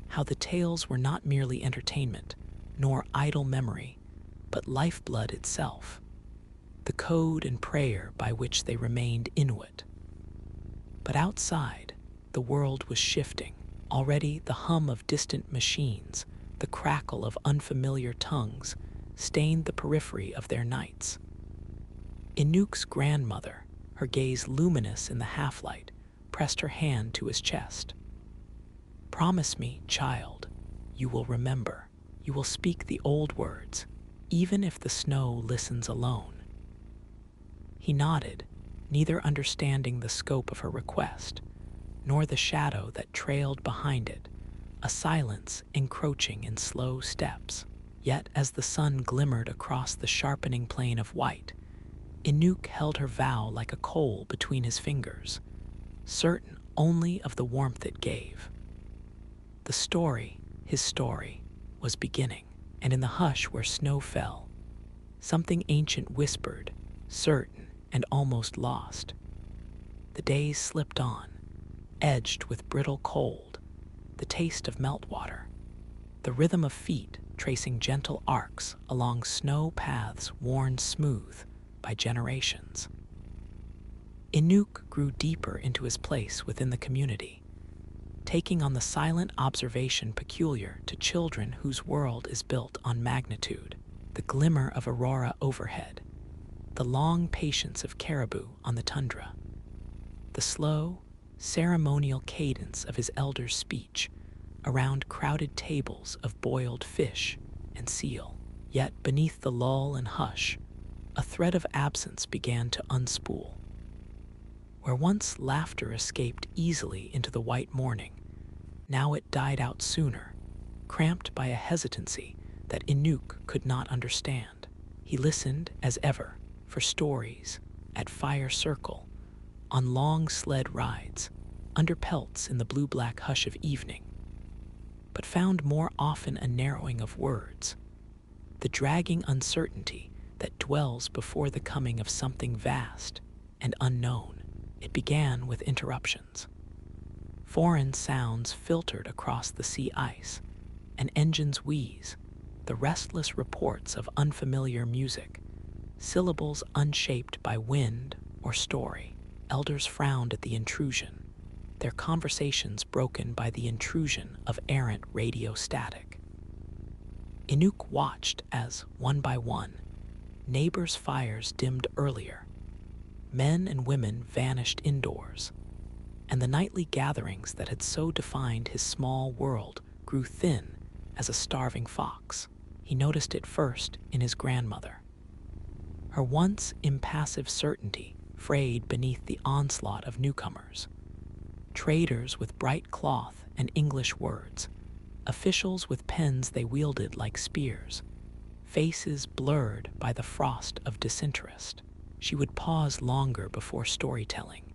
how the tales were not merely entertainment, nor idle memory, but lifeblood itself, the code and prayer by which they remained Inuit. But outside, the world was shifting. Already the hum of distant machines, the crackle of unfamiliar tongues, stained the periphery of their nights. Inuk's grandmother, her gaze luminous in the half-light, pressed her hand to his chest. "Promise me, child, you will remember. You will speak the old words, even if the snow listens alone." He nodded, neither understanding the scope of her request, nor the shadow that trailed behind it, a silence encroaching in slow steps. Yet as the sun glimmered across the sharpening plain of white, Inuk held her vow like a coal between his fingers, certain only of the warmth it gave. The story, his story, was beginning, and in the hush where snow fell, something ancient whispered, certain and almost lost. The days slipped on, edged with brittle cold, the taste of meltwater, the rhythm of feet tracing gentle arcs along snow paths worn smooth by generations. Inuk grew deeper into his place within the community, taking on the silent observation peculiar to children whose world is built on magnitude, the glimmer of aurora overhead, the long patience of caribou on the tundra, the slow, ceremonial cadence of his elders' speech around crowded tables of boiled fish and seal. Yet beneath the lull and hush, a thread of absence began to unspool. Where once laughter escaped easily into the white morning, now it died out sooner, cramped by a hesitancy that Inuk could not understand. He listened, as ever, for stories, at fire circle, on long sled rides, under pelts in the blue-black hush of evening, but found more often a narrowing of words, the dragging uncertainty that dwells before the coming of something vast and unknown. It began with interruptions. Foreign sounds filtered across the sea ice, an engine's wheeze, the restless reports of unfamiliar music, syllables unshaped by wind or story. Elders frowned at the intrusion, their conversations broken by the intrusion of errant radio static. Inuk watched as, one by one, neighbors' fires dimmed earlier, men and women vanished indoors, and the nightly gatherings that had so defined his small world grew thin as a starving fox. He noticed it first in his grandmother. Her once impassive certainty frayed beneath the onslaught of newcomers. Traders with bright cloth and English words, officials with pens they wielded like spears, faces blurred by the frost of disinterest. She would pause longer before storytelling,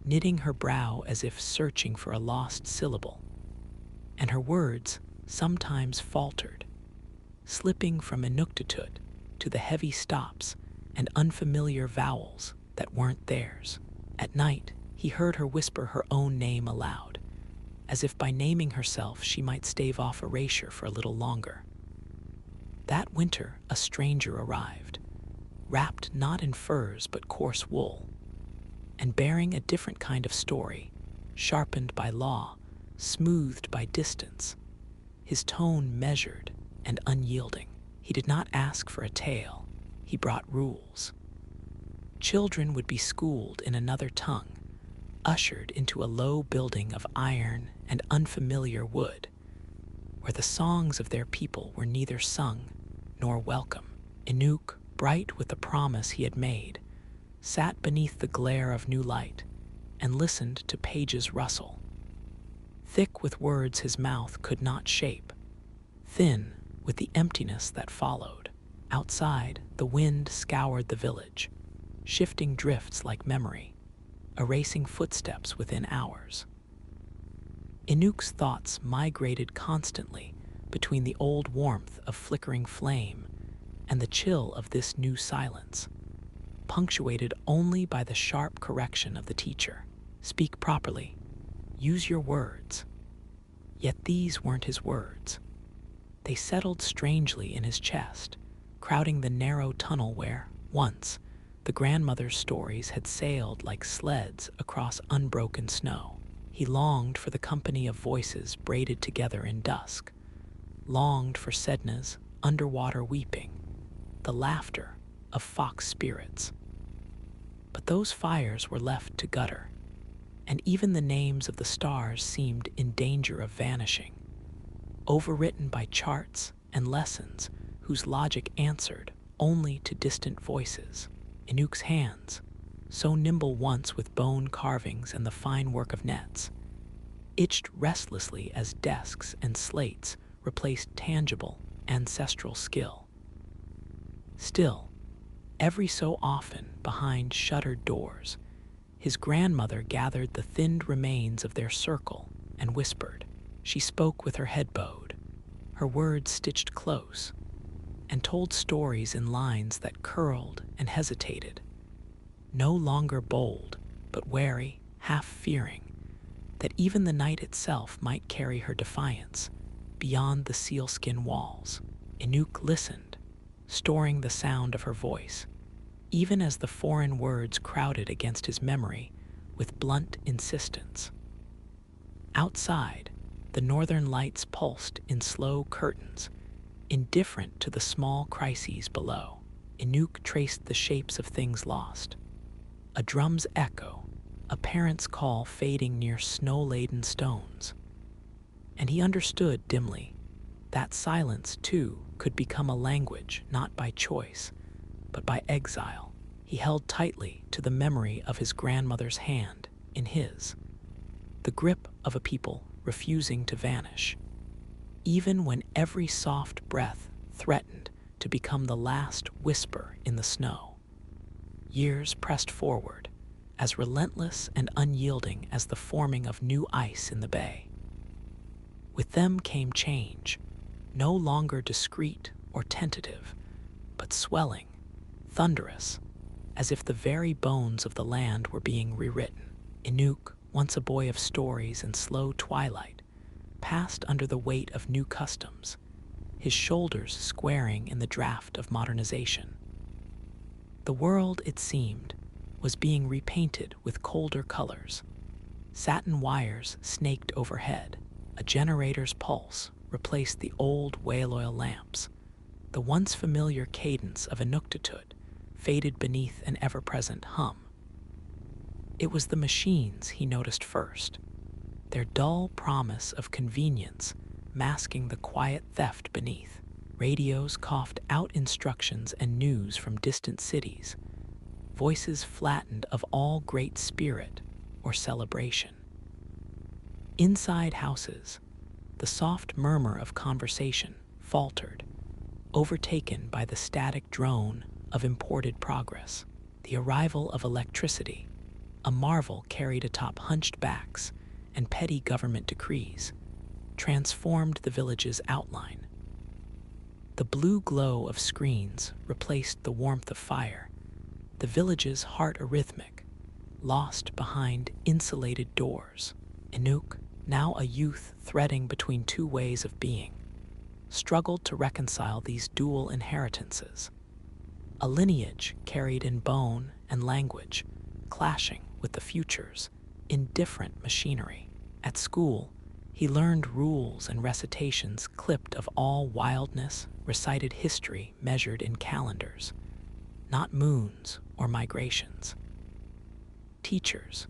knitting her brow as if searching for a lost syllable, and her words sometimes faltered, slipping from Inuktitut to the heavy stops and unfamiliar vowels that weren't theirs. At night, he heard her whisper her own name aloud, as if by naming herself she might stave off erasure for a little longer. That winter, a stranger arrived, wrapped not in furs but coarse wool, and bearing a different kind of story, sharpened by law, smoothed by distance, his tone measured and unyielding. He did not ask for a tale, he brought rules. Children would be schooled in another tongue, ushered into a low building of iron and unfamiliar wood, where the songs of their people were neither sung nor welcome. Inuk, bright with the promise he had made, sat beneath the glare of new light and listened to pages rustle. Thick with words his mouth could not shape, thin with the emptiness that followed. Outside, the wind scoured the village, shifting drifts like memory, erasing footsteps within hours. Inuk's thoughts migrated constantly between the old warmth of flickering flame and the chill of this new silence, punctuated only by the sharp correction of the teacher. Speak properly. Use your words. Yet these weren't his words. They settled strangely in his chest, crowding the narrow tunnel where, once, the grandmother's stories had sailed like sleds across unbroken snow. He longed for the company of voices braided together in dusk, longed for Sedna's underwater weeping, the laughter of fox spirits. But those fires were left to gutter, and even the names of the stars seemed in danger of vanishing, overwritten by charts and lessons whose logic answered only to distant voices. Inuk's hands, so nimble once with bone carvings and the fine work of nets, itched restlessly as desks and slates replaced tangible, ancestral skill. Still, every so often, behind shuttered doors, his grandmother gathered the thinned remains of their circle and whispered. She spoke with her head bowed, her words stitched close, and told stories in lines that curled and hesitated, no longer bold, but wary, half fearing that even the night itself might carry her defiance beyond the sealskin walls. Inuk listened, storing the sound of her voice, even as the foreign words crowded against his memory with blunt insistence. Outside, the northern lights pulsed in slow curtains, indifferent to the small crises below. Inuk traced the shapes of things lost. A drum's echo, a parent's call fading near snow-laden stones. And he understood dimly that silence, too, could become a language not by choice, but by exile. He held tightly to the memory of his grandmother's hand in his, the grip of a people refusing to vanish, even when every soft breath threatened to become the last whisper in the snow. Years pressed forward, as relentless and unyielding as the forming of new ice in the bay. With them came change, no longer discreet or tentative, but swelling, thunderous, as if the very bones of the land were being rewritten. Inuk, once a boy of stories and slow twilight, passed under the weight of new customs, his shoulders squaring in the draft of modernization. The world, it seemed, was being repainted with colder colors. Satin wires snaked overhead. A generator's pulse replaced the old whale oil lamps. The once familiar cadence of Inuktitut faded beneath an ever-present hum. It was the machines he noticed first, their dull promise of convenience masking the quiet theft beneath. Radios coughed out instructions and news from distant cities, voices flattened of all great spirit or celebration. Inside houses, the soft murmur of conversation faltered, overtaken by the static drone of imported progress. The arrival of electricity, a marvel carried atop hunched backs and petty government decrees, transformed the village's outline. The blue glow of screens replaced the warmth of fire, the village's heart arrhythmic, lost behind insulated doors. Inuk, now a youth threading between two ways of being, struggled to reconcile these dual inheritances. A lineage carried in bone and language, clashing with the future's indifferent machinery. At school, he learned rules and recitations clipped of all wildness, recited history measured in calendars, not moons or migrations. Teachers,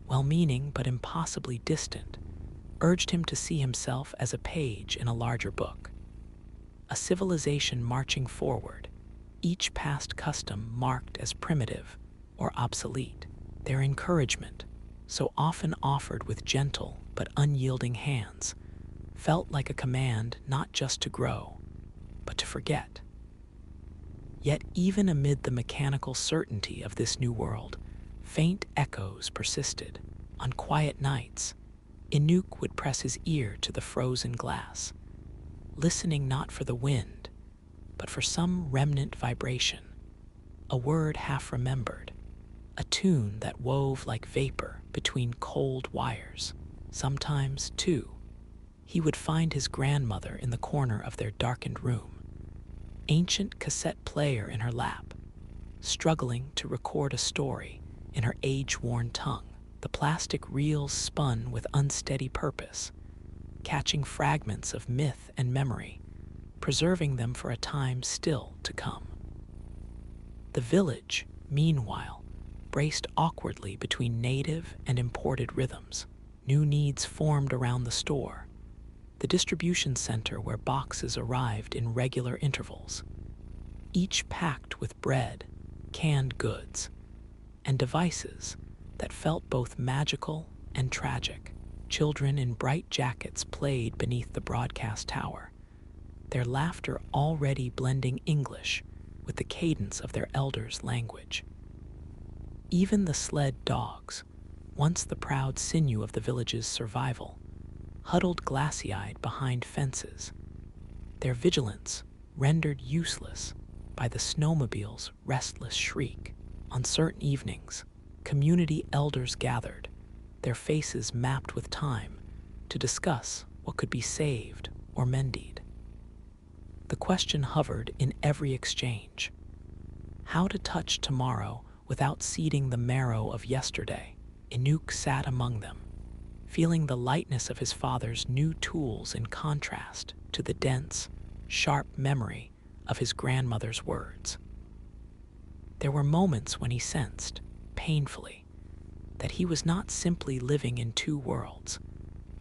well-meaning but impossibly distant, urged him to see himself as a page in a larger book. A civilization marching forward, each past custom marked as primitive or obsolete. Their encouragement, so often offered with gentle but unyielding hands, felt like a command not just to grow, but to forget. Yet even amid the mechanical certainty of this new world, faint echoes persisted. On quiet nights, Inuk would press his ear to the frozen glass, listening not for the wind, but for some remnant vibration, a word half remembered, a tune that wove like vapor between cold wires. Sometimes, too, he would find his grandmother in the corner of their darkened room, ancient cassette player in her lap, struggling to record a story in her age-worn tongue. The plastic reels spun with unsteady purpose, catching fragments of myth and memory, preserving them for a time still to come. The village, meanwhile, braced awkwardly between native and imported rhythms. New needs formed around the store, the distribution center where boxes arrived in regular intervals, each packed with bread, canned goods, and devices that felt both magical and tragic. Children in bright jackets played beneath the broadcast tower, their laughter already blending English with the cadence of their elders' language. Even the sled dogs, once the proud sinew of the village's survival, huddled glassy-eyed behind fences, their vigilance rendered useless by the snowmobile's restless shriek. On certain evenings, community elders gathered, their faces mapped with time, to discuss what could be saved or mended. The question hovered in every exchange: how to touch tomorrow without ceding the marrow of yesterday. Inuk sat among them, feeling the lightness of his father's new tools in contrast to the dense, sharp memory of his grandmother's words. There were moments when he sensed, painfully, that he was not simply living in two worlds,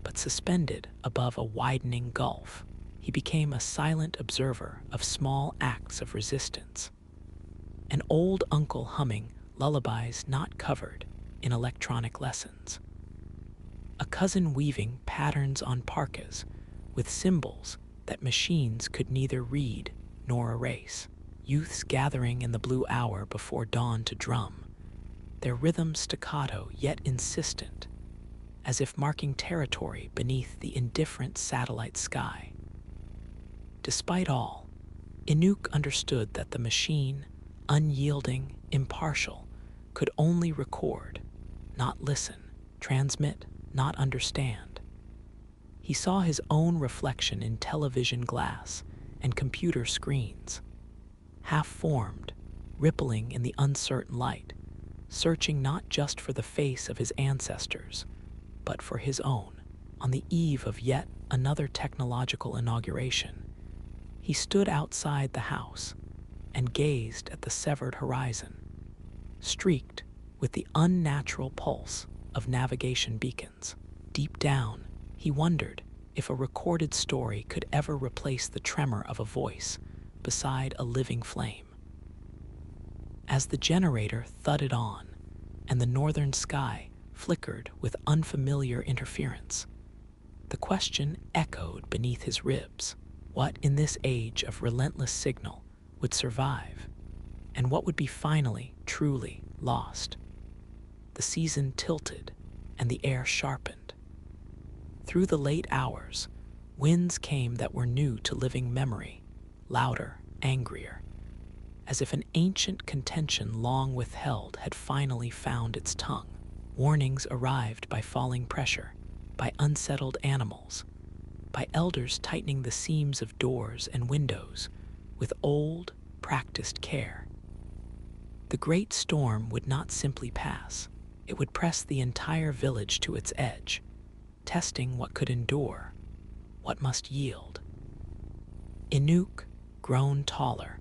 but suspended above a widening gulf. He became a silent observer of small acts of resistance. An old uncle humming lullabies not covered in electronic lessons. A cousin weaving patterns on parkas with symbols that machines could neither read nor erase. Youths gathering in the blue hour before dawn to drum, their rhythm staccato yet insistent, as if marking territory beneath the indifferent satellite sky. Despite all, Inuk understood that the machine, unyielding, impartial, could only record, not listen, transmit, not understand. He saw his own reflection in television glass and computer screens, half-formed, rippling in the uncertain light, searching not just for the face of his ancestors, but for his own. On the eve of yet another technological inauguration, he stood outside the house and gazed at the severed horizon, streaked with the unnatural pulse of navigation beacons. Deep down, he wondered if a recorded story could ever replace the tremor of a voice beside a living flame. As the generator thudded on and the northern sky flickered with unfamiliar interference, the question echoed beneath his ribs: what in this age of relentless signal would survive, and what would be finally, truly lost? The season tilted and the air sharpened. Through the late hours, winds came that were new to living memory, louder, angrier, as if an ancient contention long withheld had finally found its tongue. Warnings arrived by falling pressure, by unsettled animals, by elders tightening the seams of doors and windows with old, practiced care. The great storm would not simply pass. It would press the entire village to its edge, testing what could endure, what must yield. Inuk, grown taller,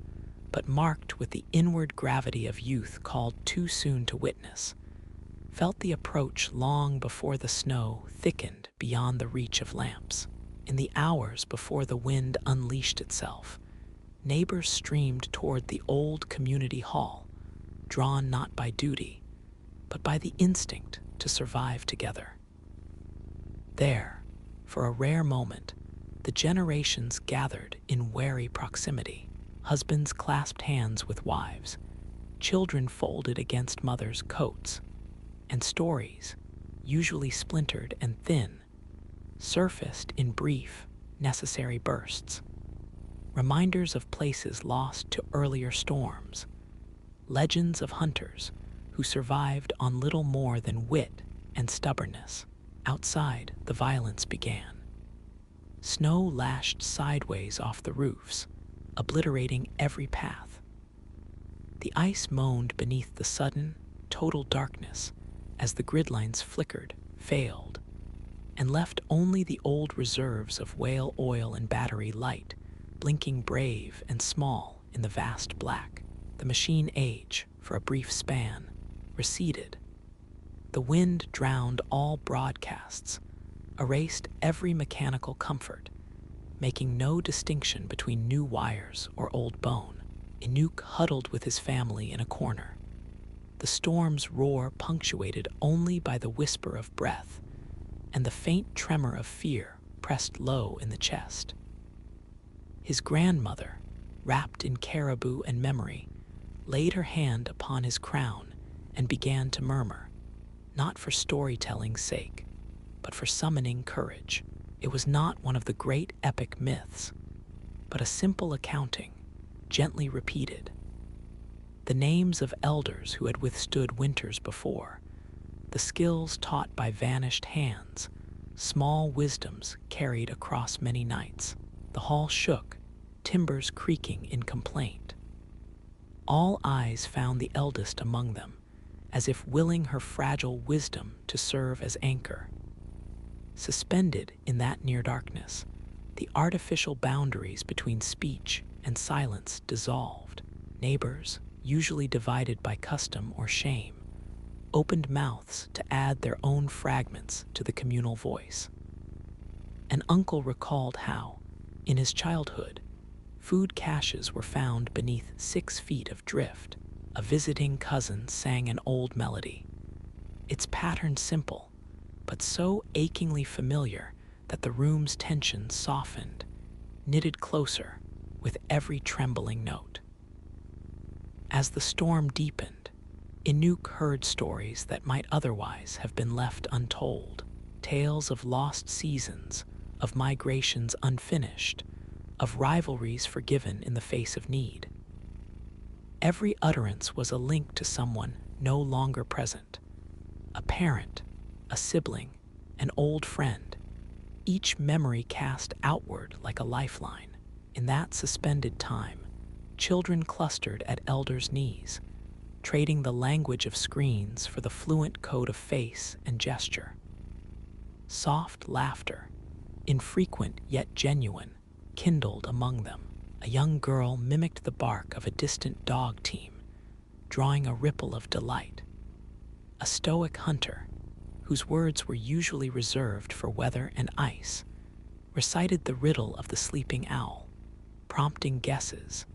but marked with the inward gravity of youth called too soon to witness, felt the approach long before the snow thickened beyond the reach of lamps. In the hours before the wind unleashed itself, neighbors streamed toward the old community hall, drawn not by duty, but by the instinct to survive together. There, for a rare moment, the generations gathered in wary proximity. Husbands clasped hands with wives, children folded against mothers' coats, and stories, usually splintered and thin, surfaced in brief, necessary bursts. Reminders of places lost to earlier storms, legends of hunters who survived on little more than wit and stubbornness. Outside, the violence began. Snow lashed sideways off the roofs, obliterating every path. The ice moaned beneath the sudden, total darkness as the gridlines flickered, failed, and left only the old reserves of whale oil and battery light, blinking brave and small in the vast black. The machine age, for a brief span, receded. The wind drowned all broadcasts, erased every mechanical comfort, making no distinction between new wires or old bone. Inuk huddled with his family in a corner, the storm's roar punctuated only by the whisper of breath and the faint tremor of fear pressed low in the chest. His grandmother, wrapped in caribou and memory, laid her hand upon his crown and began to murmur, not for storytelling's sake, but for summoning courage. It was not one of the great epic myths, but a simple accounting, gently repeated. The names of elders who had withstood winters before, the skills taught by vanished hands, small wisdoms carried across many nights. The hall shook, timbers creaking in complaint. All eyes found the eldest among them, as if willing her fragile wisdom to serve as anchor. Suspended in that near darkness, the artificial boundaries between speech and silence dissolved. Neighbors, usually divided by custom or shame, opened mouths to add their own fragments to the communal voice. An uncle recalled how, in his childhood, food caches were found beneath 6 feet of drift. A visiting cousin sang an old melody, its pattern simple, but so achingly familiar that the room's tension softened, knitted closer with every trembling note. As the storm deepened, Inuk heard stories that might otherwise have been left untold, tales of lost seasons, of migrations unfinished, of rivalries forgiven in the face of need. Every utterance was a link to someone no longer present, a parent, a sibling, an old friend, each memory cast outward like a lifeline. In that suspended time, children clustered at elders' knees, trading the language of screens for the fluent code of face and gesture. Soft laughter, infrequent yet genuine, kindled among them. A young girl mimicked the bark of a distant dog team, drawing a ripple of delight. A stoic hunter, whose words were usually reserved for weather and ice, recited the riddle of the sleeping owl, prompting guesses,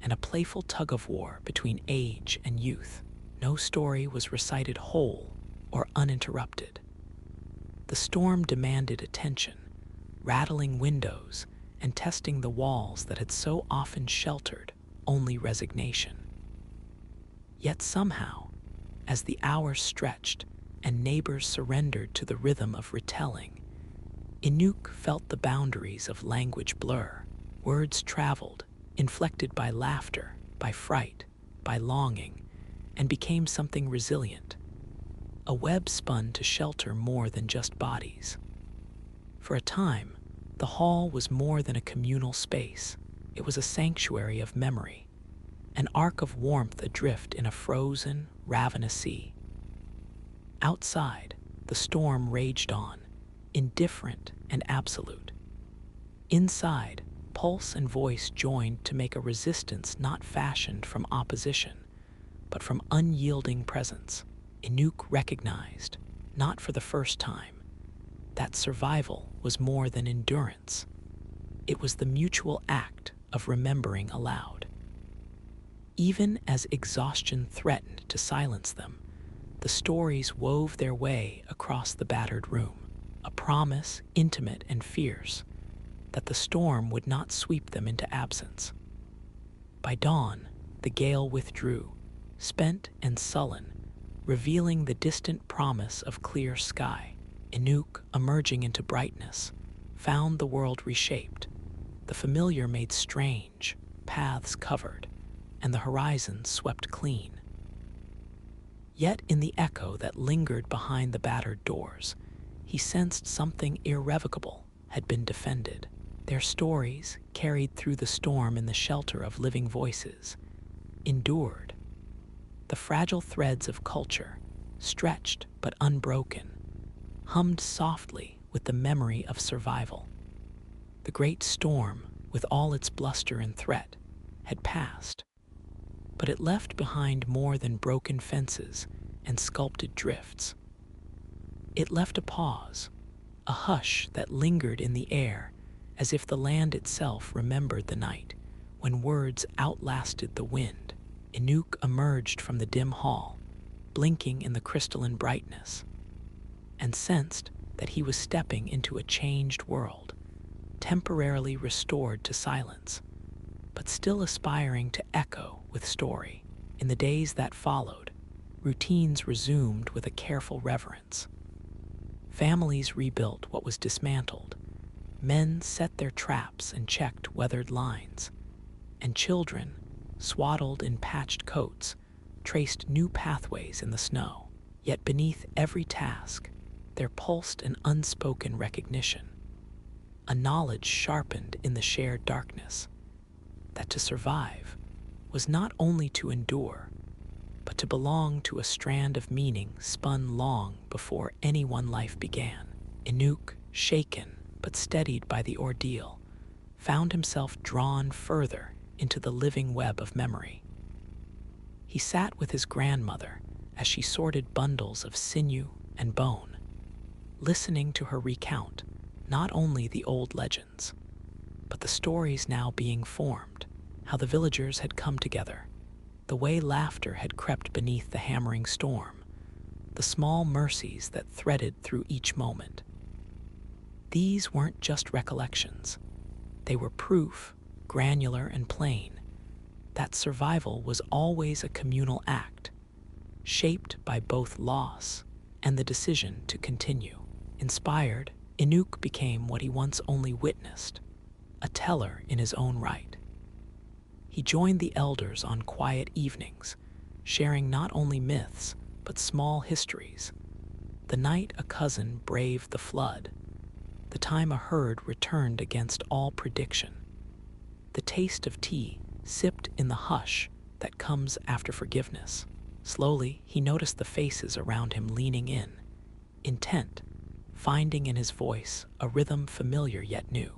and a playful tug-of-war between age and youth. No story was recited whole or uninterrupted. The storm demanded attention, rattling windows and testing the walls that had so often sheltered only resignation. Yet somehow, as the hours stretched and neighbors surrendered to the rhythm of retelling, Inuk felt the boundaries of language blur. Words traveled, inflected by laughter, by fright, by longing, and became something resilient, a web spun to shelter more than just bodies. For a time, the hall was more than a communal space. It was a sanctuary of memory, an arc of warmth adrift in a frozen, ravenous sea. Outside, the storm raged on, indifferent and absolute. Inside, pulse and voice joined to make a resistance not fashioned from opposition, but from unyielding presence. Inuk recognized, not for the first time, that survival was more than endurance. It was the mutual act of remembering aloud. Even as exhaustion threatened to silence them, the stories wove their way across the battered room, a promise intimate and fierce that the storm would not sweep them into absence. By dawn, the gale withdrew, spent and sullen, revealing the distant promise of clear sky. Inuk, emerging into brightness, found the world reshaped, the familiar made strange, paths covered, and the horizon swept clean. Yet in the echo that lingered behind the battered doors, he sensed something irrevocable had been defended, their stories, carried through the storm in the shelter of living voices, endured. The fragile threads of culture, stretched but unbroken, hummed softly with the memory of survival. The great storm, with all its bluster and threat, had passed, but it left behind more than broken fences and sculpted drifts. It left a pause, a hush that lingered in the air, as if the land itself remembered the night when words outlasted the wind. Inuk emerged from the dim hall, blinking in the crystalline brightness, and sensed that he was stepping into a changed world, temporarily restored to silence, but still aspiring to echo with story. In the days that followed, routines resumed with a careful reverence. Families rebuilt what was dismantled, men set their traps and checked weathered lines, and children, swaddled in patched coats, traced new pathways in the snow. Yet beneath every task, there pulsed an unspoken recognition, a knowledge sharpened in the shared darkness, that to survive was not only to endure, but to belong to a strand of meaning spun long before any one life began. Inuk, shaken but steadied by the ordeal, found himself drawn further into the living web of memory. He sat with his grandmother as she sorted bundles of sinew and bone, listening to her recount not only the old legends, but the stories now being formed, how the villagers had come together, the way laughter had crept beneath the hammering storm, the small mercies that threaded through each moment. These weren't just recollections. They were proof, granular and plain, that survival was always a communal act, shaped by both loss and the decision to continue. Inspired, Inuk became what he once only witnessed, a teller in his own right. He joined the elders on quiet evenings, sharing not only myths, but small histories. The night a cousin braved the flood, the time a herd returned against all prediction, the taste of tea sipped in the hush that comes after forgiveness. Slowly, he noticed the faces around him leaning in, intent, finding in his voice a rhythm familiar yet new.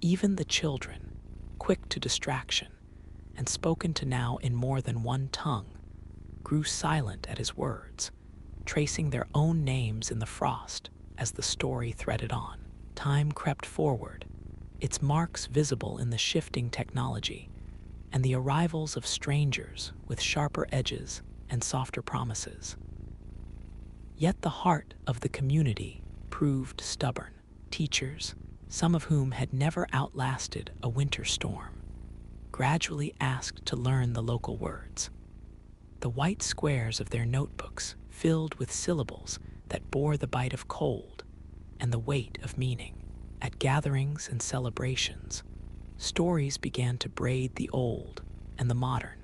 Even the children, quick to distraction and spoken to now in more than one tongue, grew silent at his words, tracing their own names in the frost as the story threaded on. Time crept forward, its marks visible in the shifting technology and the arrivals of strangers with sharper edges and softer promises. Yet the heart of the community proved stubborn. Teachers, some of whom had never outlasted a winter storm, gradually asked to learn the local words. The white squares of their notebooks filled with syllables that bore the bite of cold and the weight of meaning. At gatherings and celebrations, stories began to braid the old and the modern.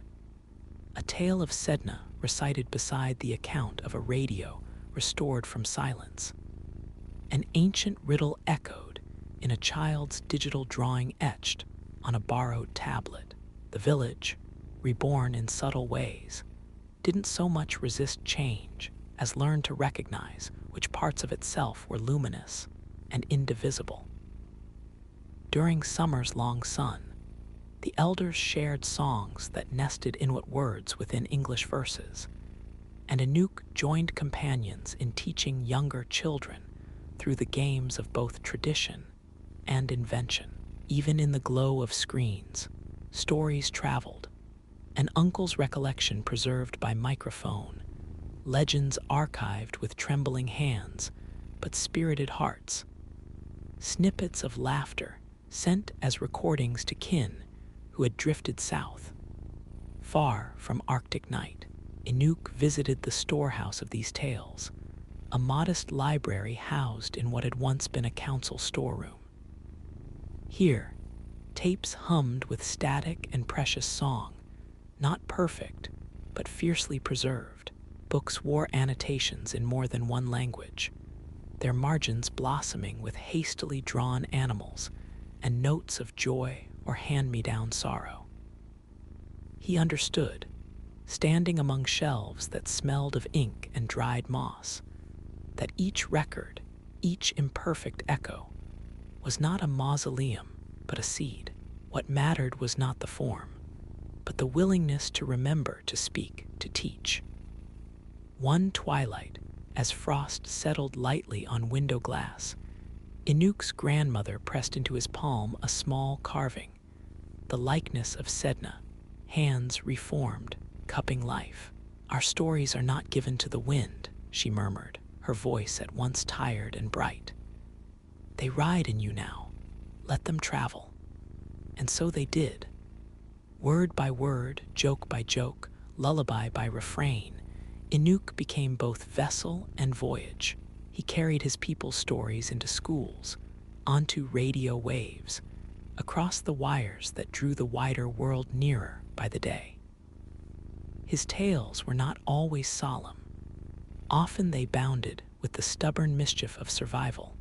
A tale of Sedna recited beside the account of a radio restored from silence. An ancient riddle echoed in a child's digital drawing etched on a borrowed tablet. The village, reborn in subtle ways, didn't so much resist change as learn to recognize which parts of itself were luminous and indivisible. During summer's long sun, the elders shared songs that nested Inuit words within English verses, and Inuk joined companions in teaching younger children through the games of both tradition and invention. Even in the glow of screens, stories traveled, an uncle's recollection preserved by microphone, legends archived with trembling hands but spirited hearts, snippets of laughter sent as recordings to kin who had drifted south. Far from Arctic night, Inuk visited the storehouse of these tales, a modest library housed in what had once been a council storeroom. Here, tapes hummed with static and precious song, not perfect, but fiercely preserved. Books wore annotations in more than one language, their margins blossoming with hastily drawn animals and notes of joy or hand-me-down sorrow. He understood, standing among shelves that smelled of ink and dried moss, that each record, each imperfect echo, was not a mausoleum, but a seed. What mattered was not the form, but the willingness to remember, to speak, to teach. One twilight, as frost settled lightly on window glass, Inuk's grandmother pressed into his palm a small carving, the likeness of Sedna, hands reformed, cupping life. "Our stories are not given to the wind," she murmured, her voice at once tired and bright. "They ride in you now. Let them travel." And so they did. Word by word, joke by joke, lullaby by refrain, Inuk became both vessel and voyage. He carried his people's stories into schools, onto radio waves, across the wires that drew the wider world nearer by the day. His tales were not always solemn. Often they bounded with the stubborn mischief of survival,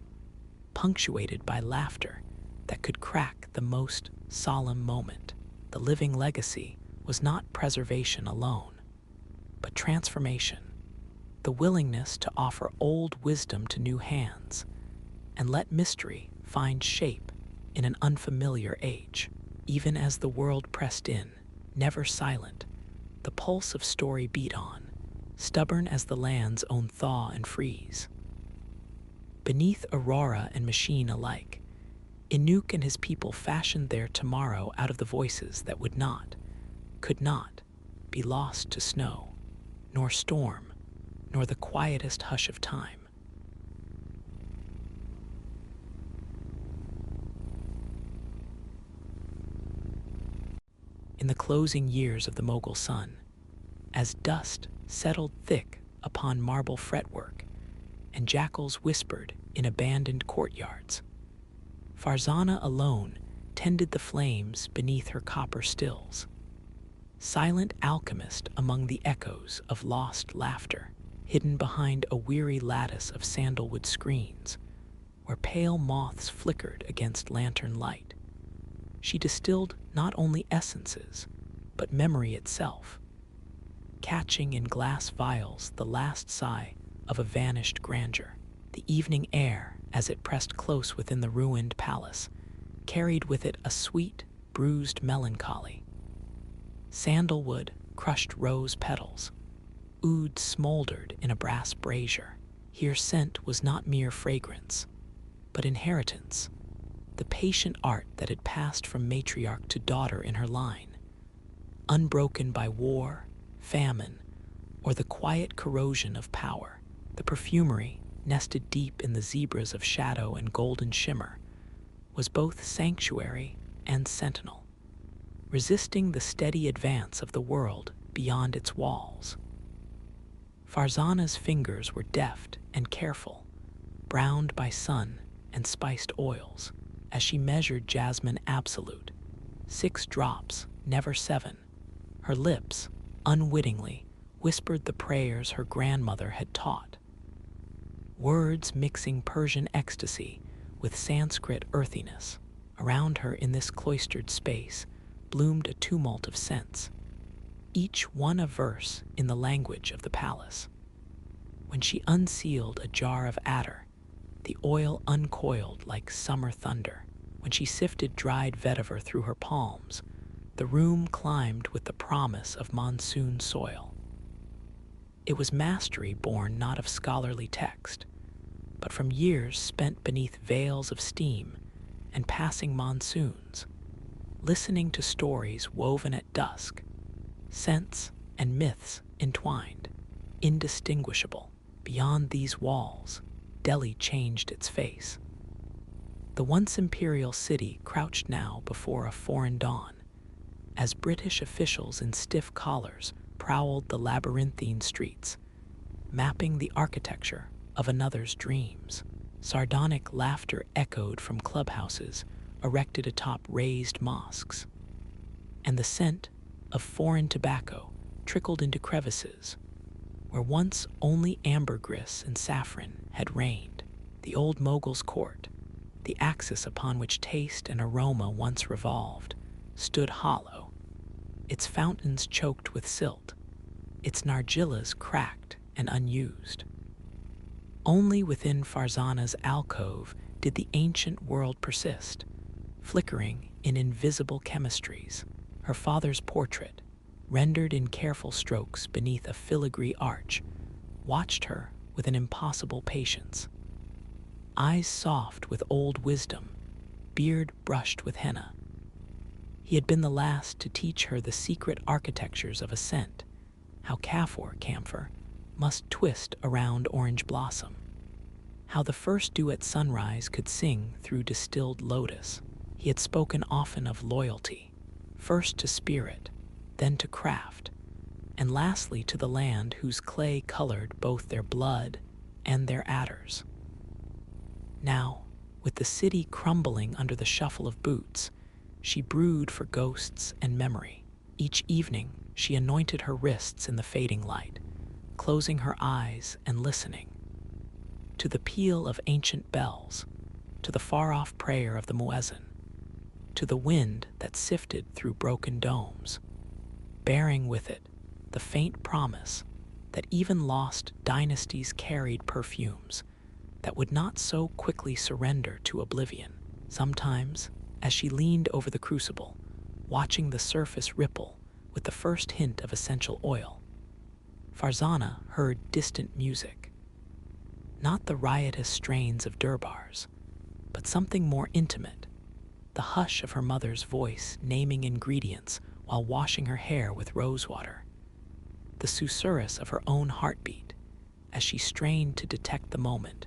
punctuated by laughter that could crack the most solemn moment. The living legacy was not preservation alone, but transformation, the willingness to offer old wisdom to new hands and let mystery find shape in an unfamiliar age. Even as the world pressed in, never silent, the pulse of story beat on, stubborn as the land's own thaw and freeze. Beneath aurora and machine alike, Inuk and his people fashioned their tomorrow out of the voices that would not, could not, be lost to snow, nor storm, nor the quietest hush of time. In the closing years of the Mogul sun, as dust settled thick upon marble fretwork and jackals whispered in abandoned courtyards, Farzana alone tended the flames beneath her copper stills, silent alchemist among the echoes of lost laughter, hidden behind a weary lattice of sandalwood screens, where pale moths flickered against lantern light. She distilled not only essences, but memory itself, catching in glass vials the last sigh of a vanished grandeur. The evening air, as it pressed close within the ruined palace, carried with it a sweet, bruised melancholy. Sandalwood, crushed rose petals, oud smoldered in a brass brazier. Here scent was not mere fragrance, but inheritance, the patient art that had passed from matriarch to daughter in her line, unbroken by war, famine, or the quiet corrosion of power. The perfumery, nested deep in the zebras of shadow and golden shimmer, was both sanctuary and sentinel, resisting the steady advance of the world beyond its walls. Farzana's fingers were deft and careful, browned by sun and spiced oils, as she measured jasmine absolute, 6 drops, never 7. Her lips, unwittingly, whispered the prayers her grandmother had taught, words mixing Persian ecstasy with Sanskrit earthiness. Around her in this cloistered space bloomed a tumult of scents, each one a verse in the language of the palace. When she unsealed a jar of attar, the oil uncoiled like summer thunder. When she sifted dried vetiver through her palms, the room climbed with the promise of monsoon soil. It was mastery born not of scholarly text, but from years spent beneath veils of steam and passing monsoons, listening to stories woven at dusk, scents and myths entwined, indistinguishable. Beyond these walls, Delhi changed its face. The once imperial city crouched now before a foreign dawn, as British officials in stiff collars prowled the labyrinthine streets, mapping the architecture of another's dreams. Sardonic laughter echoed from clubhouses erected atop raised mosques, and the scent of foreign tobacco trickled into crevices where once only ambergris and saffron had reigned. The old mogul's court, the axis upon which taste and aroma once revolved, stood hollow, its fountains choked with silt, its nargillas cracked and unused. Only within Farzana's alcove did the ancient world persist, flickering in invisible chemistries. Her father's portrait, rendered in careful strokes beneath a filigree arch, watched her with an impossible patience. Eyes soft with old wisdom, beard brushed with henna. He had been the last to teach her the secret architectures of a scent, how camphor must twist around orange blossom, how the first dew at sunrise could sing through distilled lotus. He had spoken often of loyalty, first to spirit, then to craft, and lastly to the land whose clay colored both their blood and their adders. Now, with the city crumbling under the shuffle of boots, she brewed for ghosts and memory. Each evening, she anointed her wrists in the fading light, closing her eyes and listening to the peal of ancient bells, to the far-off prayer of the muezzin, to the wind that sifted through broken domes, bearing with it the faint promise that even lost dynasties carried perfumes that would not so quickly surrender to oblivion. Sometimes, as she leaned over the crucible, watching the surface ripple with the first hint of essential oil, Farzana heard distant music. Not the riotous strains of durbars, but something more intimate, the hush of her mother's voice naming ingredients while washing her hair with rosewater, the susurrus of her own heartbeat as she strained to detect the moment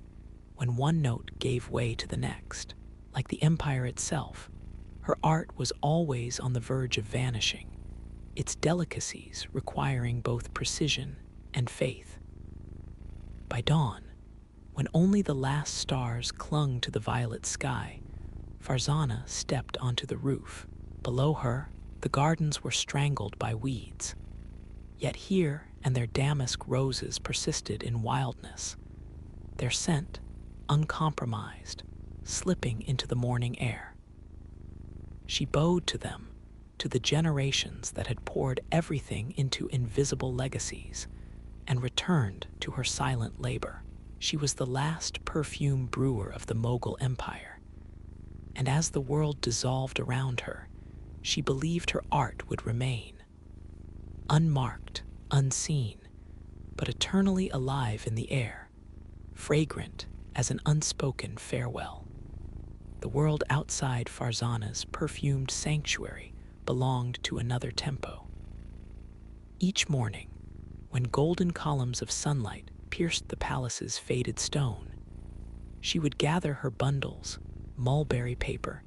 when one note gave way to the next. Like the empire itself, her art was always on the verge of vanishing, its delicacies requiring both precision and faith. By dawn, when only the last stars clung to the violet sky, Farzana stepped onto the roof. Below her, the gardens were strangled by weeds. Yet here and their damask roses persisted in wildness, their scent uncompromised, slipping into the morning air. She bowed to them, to the generations that had poured everything into invisible legacies, and returned to her silent labor. She was the last perfume brewer of the Mughal Empire, and as the world dissolved around her, she believed her art would remain, unmarked, unseen, but eternally alive in the air, fragrant as an unspoken farewell. The world outside Farzana's perfumed sanctuary belonged to another tempo. Each morning, when golden columns of sunlight pierced the palace's faded stone, she would gather her bundles, mulberry paper,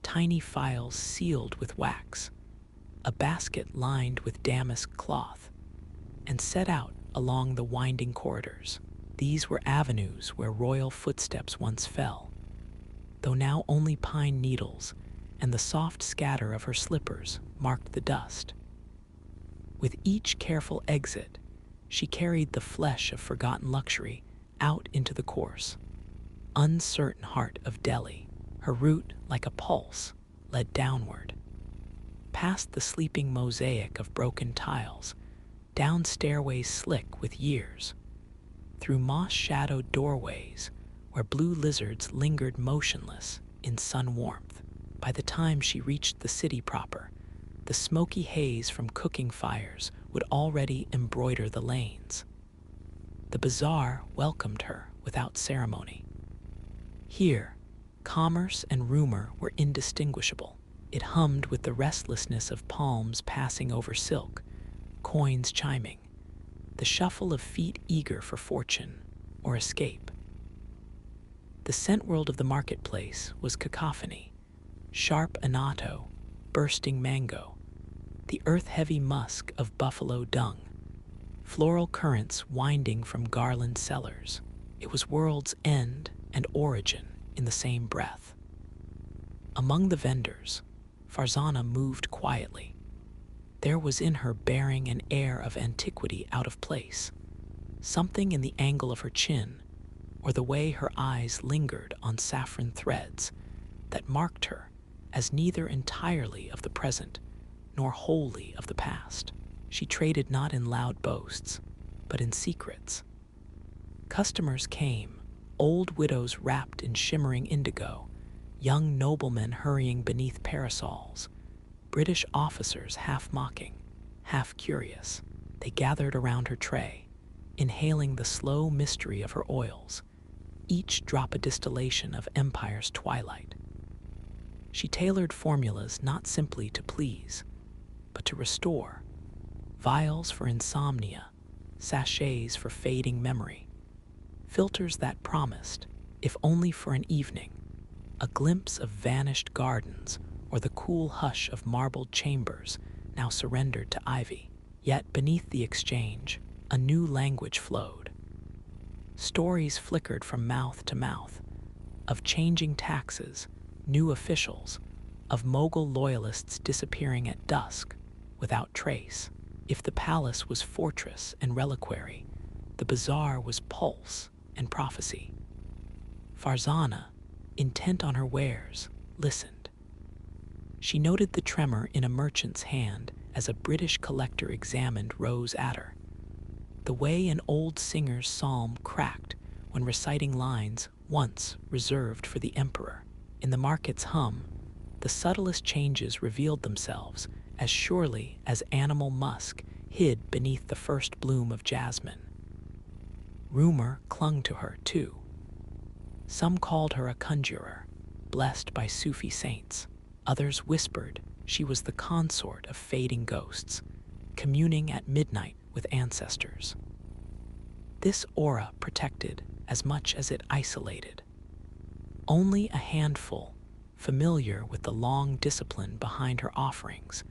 tiny files sealed with wax, a basket lined with damask cloth, and set out along the winding corridors. These were avenues where royal footsteps once fell, though now only pine needles and the soft scatter of her slippers marked the dust. With each careful exit, she carried the flesh of forgotten luxury out into the coarse, uncertain heart of Delhi. Her route, like a pulse, led downward, past the sleeping mosaic of broken tiles, down stairways slick with years, through moss-shadowed doorways where blue lizards lingered motionless in sun warmth. By the time she reached the city proper, the smoky haze from cooking fires would already embroider the lanes. The bazaar welcomed her without ceremony. Here, commerce and rumor were indistinguishable. It hummed with the restlessness of palms passing over silk, coins chiming, the shuffle of feet eager for fortune or escape. The scent world of the marketplace was cacophony, sharp annatto, bursting mango, the earth-heavy musk of buffalo dung, floral currents winding from garland cellars. It was world's end and origin in the same breath. Among the vendors, Farzana moved quietly. There was in her bearing an air of antiquity out of place, something in the angle of her chin, or the way her eyes lingered on saffron threads that marked her as neither entirely of the present nor wholly of the past. She traded not in loud boasts, but in secrets. Customers came, old widows wrapped in shimmering indigo, young noblemen hurrying beneath parasols, British officers half mocking, half curious. They gathered around her tray, inhaling the slow mystery of her oils, each drop a distillation of empire's twilight. She tailored formulas not simply to please, but to restore. Vials for insomnia, sachets for fading memory, filters that promised, if only for an evening, a glimpse of vanished gardens or the cool hush of marbled chambers now surrendered to ivy. Yet beneath the exchange, a new language flowed. Stories flickered from mouth to mouth, of changing taxes, new officials, of Mogul loyalists disappearing at dusk without trace. If the palace was fortress and reliquary, the bazaar was pulse and prophecy. Farzana, intent on her wares, listened. She noted the tremor in a merchant's hand as a British collector examined Rose Adder, the way an old singer's psalm cracked when reciting lines once reserved for the emperor. In the market's hum, the subtlest changes revealed themselves as surely as animal musk hid beneath the first bloom of jasmine. Rumor clung to her, too. Some called her a conjurer, blessed by Sufi saints. Others whispered she was the consort of fading ghosts, communing at midnight with ancestors. This aura protected as much as it isolated. Only a handful, familiar with the long discipline behind her offerings,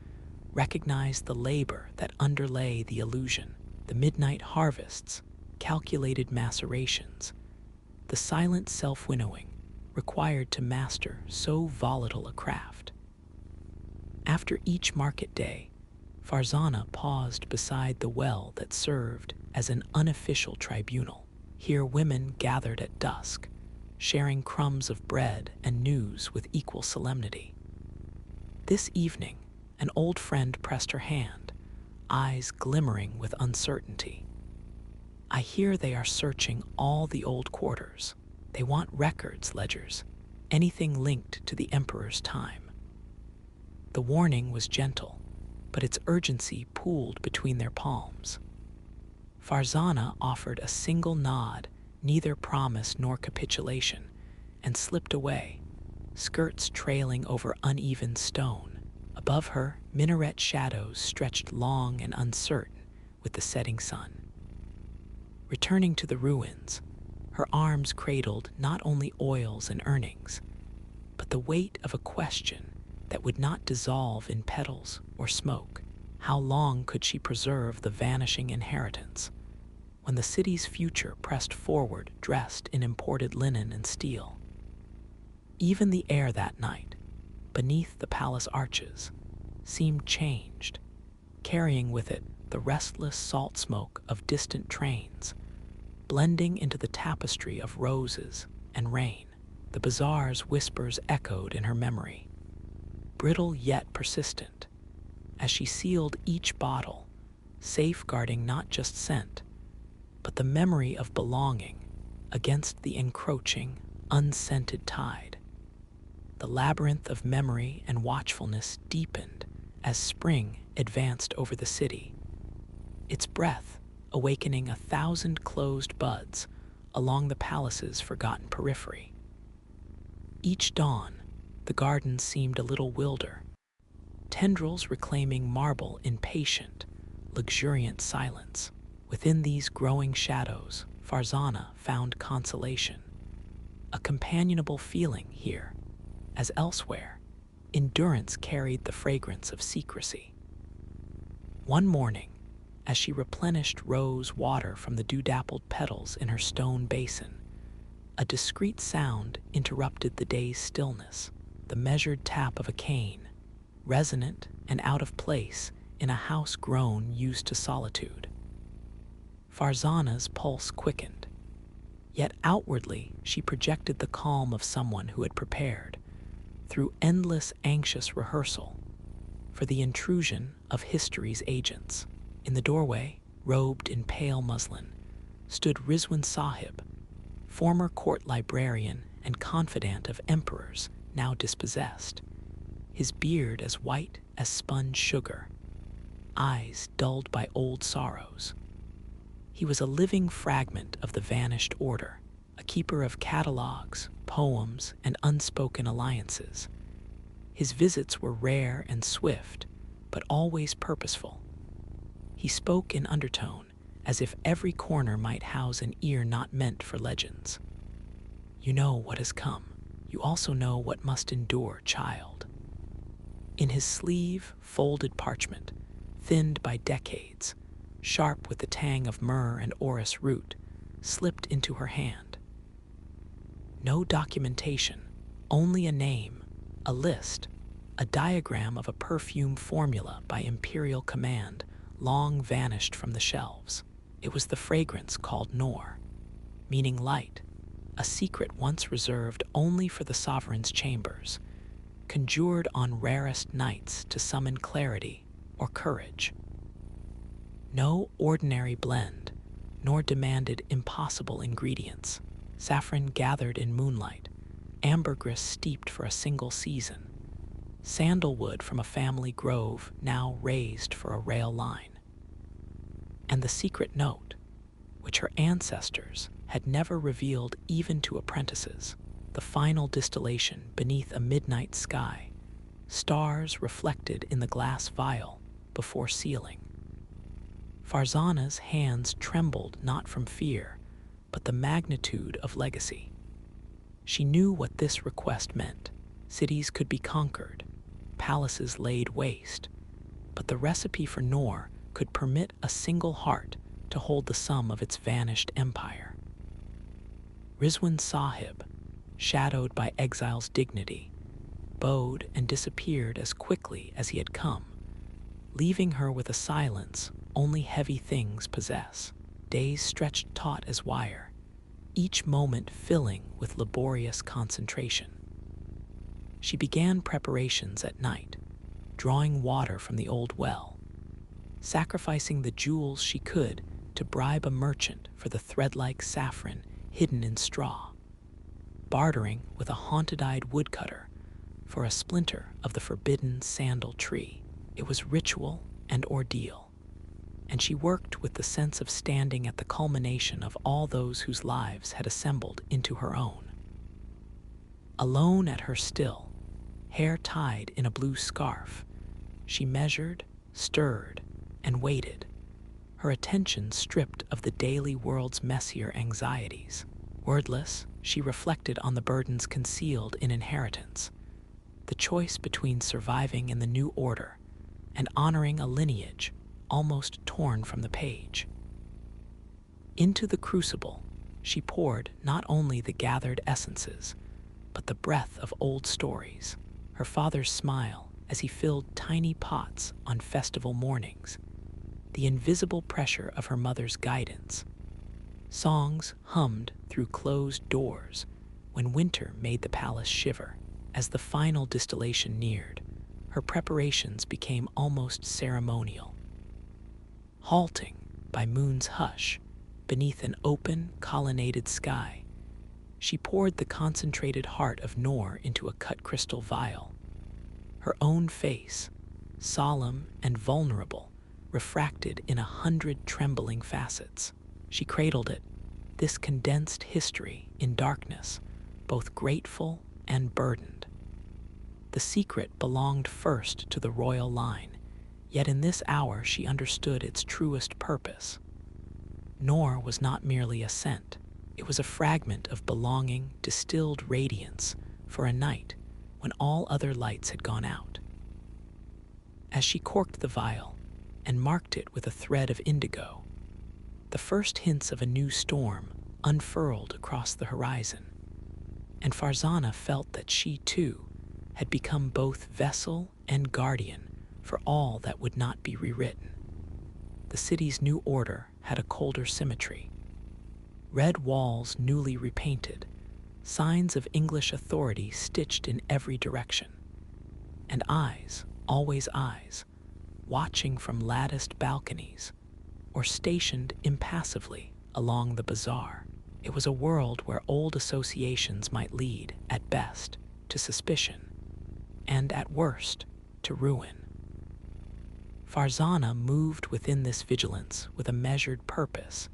recognized the labor that underlay the illusion, the midnight harvests, calculated macerations, the silent self-winnowing required to master so volatile a craft. After each market day, Farzana paused beside the well that served as an unofficial tribunal. Here women gathered at dusk, sharing crumbs of bread and news with equal solemnity. This evening, an old friend pressed her hand, eyes glimmering with uncertainty. I hear they are searching all the old quarters. They want records, ledgers, anything linked to the emperor's time. The warning was gentle, but its urgency pooled between their palms. Farzana offered a single nod, neither promise nor capitulation, and slipped away, skirts trailing over uneven stone. Above her, minaret shadows stretched long and uncertain with the setting sun. Returning to the ruins, her arms cradled not only oils and earnings, but the weight of a question that would not dissolve in petals or smoke. How long could she preserve the vanishing inheritance when the city's future pressed forward dressed in imported linen and steel? Even the air that night, beneath the palace arches, seemed changed, carrying with it the restless salt smoke of distant trains, blending into the tapestry of roses and rain. The bazaar's whispers echoed in her memory, brittle yet persistent, as she sealed each bottle, safeguarding not just scent, but the memory of belonging against the encroaching, unscented tide. The labyrinth of memory and watchfulness deepened as spring advanced over the city, its breath awakening 1,000 closed buds along the palace's forgotten periphery. Each dawn, the garden seemed a little wilder, tendrils reclaiming marble in patient, luxuriant silence. Within these growing shadows, Farzana found consolation, a companionable feeling here, as elsewhere. Endurance carried the fragrance of secrecy. One morning, as she replenished rose water from the dew-dappled petals in her stone basin, a discreet sound interrupted the day's stillness, the measured tap of a cane, resonant and out of place in a house grown used to solitude. Farzana's pulse quickened. Yet outwardly, she projected the calm of someone who had prepared, through endless anxious rehearsal, for the intrusion of history's agents. In the doorway, robed in pale muslin, stood Rizwan Sahib, former court librarian and confidant of emperors now dispossessed, his beard as white as spun sugar, eyes dulled by old sorrows. He was a living fragment of the vanished order, a keeper of catalogues, poems, and unspoken alliances. His visits were rare and swift, but always purposeful. He spoke in undertone, as if every corner might house an ear not meant for legends. You know what has come. You also know what must endure, child. In his sleeve, folded parchment, thinned by decades, sharp with the tang of myrrh and orris root, slipped into her hand. No documentation, only a name, a list, a diagram of a perfume formula by imperial command, long vanished from the shelves. It was the fragrance called Noor, meaning light, a secret once reserved only for the sovereign's chambers, conjured on rarest nights to summon clarity or courage. No ordinary blend, nor demanded impossible ingredients. Saffron gathered in moonlight, ambergris steeped for a single season, sandalwood from a family grove now raised for a rail line. And the secret note, which her ancestors had never revealed even to apprentices, the final distillation beneath a midnight sky, stars reflected in the glass vial before sealing. Farzana's hands trembled not from fear, but the magnitude of legacy. She knew what this request meant. Cities could be conquered, palaces laid waste, but the recipe for Noor could permit a single heart to hold the sum of its vanished empire. Rizwan Sahib, shadowed by exile's dignity, bowed and disappeared as quickly as he had come, leaving her with a silence only heavy things possess. Days stretched taut as wire, each moment filling with laborious concentration. She began preparations at night, drawing water from the old well, sacrificing the jewels she could to bribe a merchant for the thread-like saffron hidden in straw, bartering with a haunted-eyed woodcutter for a splinter of the forbidden sandal tree. It was ritual and ordeal, and she worked with the sense of standing at the culmination of all those whose lives had assembled into her own. Alone at her still, hair tied in a blue scarf, she measured, stirred, and waited, her attention stripped of the daily world's messier anxieties. Wordless, she reflected on the burdens concealed in inheritance, the choice between surviving in the new order and honoring a lineage almost torn from the page. Into the crucible, she poured not only the gathered essences, but the breath of old stories, her father's smile as he filled tiny pots on festival mornings, the invisible pressure of her mother's guidance, songs hummed through closed doors when winter made the palace shiver. As the final distillation neared, her preparations became almost ceremonial. Halting by moon's hush beneath an open, colonnaded sky, she poured the concentrated heart of Noor into a cut crystal vial. Her own face, solemn and vulnerable, refracted in 100 trembling facets. She cradled it, this condensed history in darkness, both grateful and burdened. The secret belonged first to the royal line, yet in this hour she understood its truest purpose. Noor was not merely a scent, it was a fragment of belonging, distilled radiance for a night when all other lights had gone out. As she corked the vial and marked it with a thread of indigo, the first hints of a new storm unfurled across the horizon, and Farzana felt that she too had become both vessel and guardian for all that would not be rewritten. The city's new order had a colder symmetry. red walls newly repainted, signs of English authority stitched in every direction, and eyes, always eyes, watching from latticed balconies or stationed impassively along the bazaar. It was a world where old associations might lead, at best, to suspicion, and at worst, to ruin. Farzana moved within this vigilance with a measured purpose,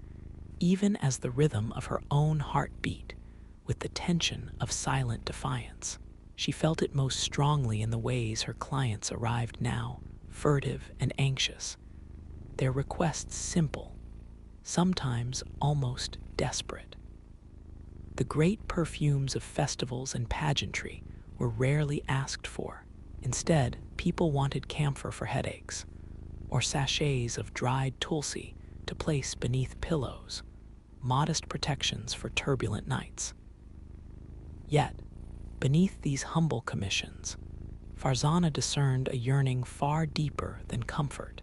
even as the rhythm of her own heart beat with the tension of silent defiance. She felt it most strongly in the ways her clients arrived now, furtive and anxious, their requests simple, sometimes almost desperate. The great perfumes of festivals and pageantry were rarely asked for. Instead, people wanted camphor for headaches, or sachets of dried tulsi to place beneath pillows, modest protections for turbulent nights. Yet, beneath these humble commissions, Farzana discerned a yearning far deeper than comfort,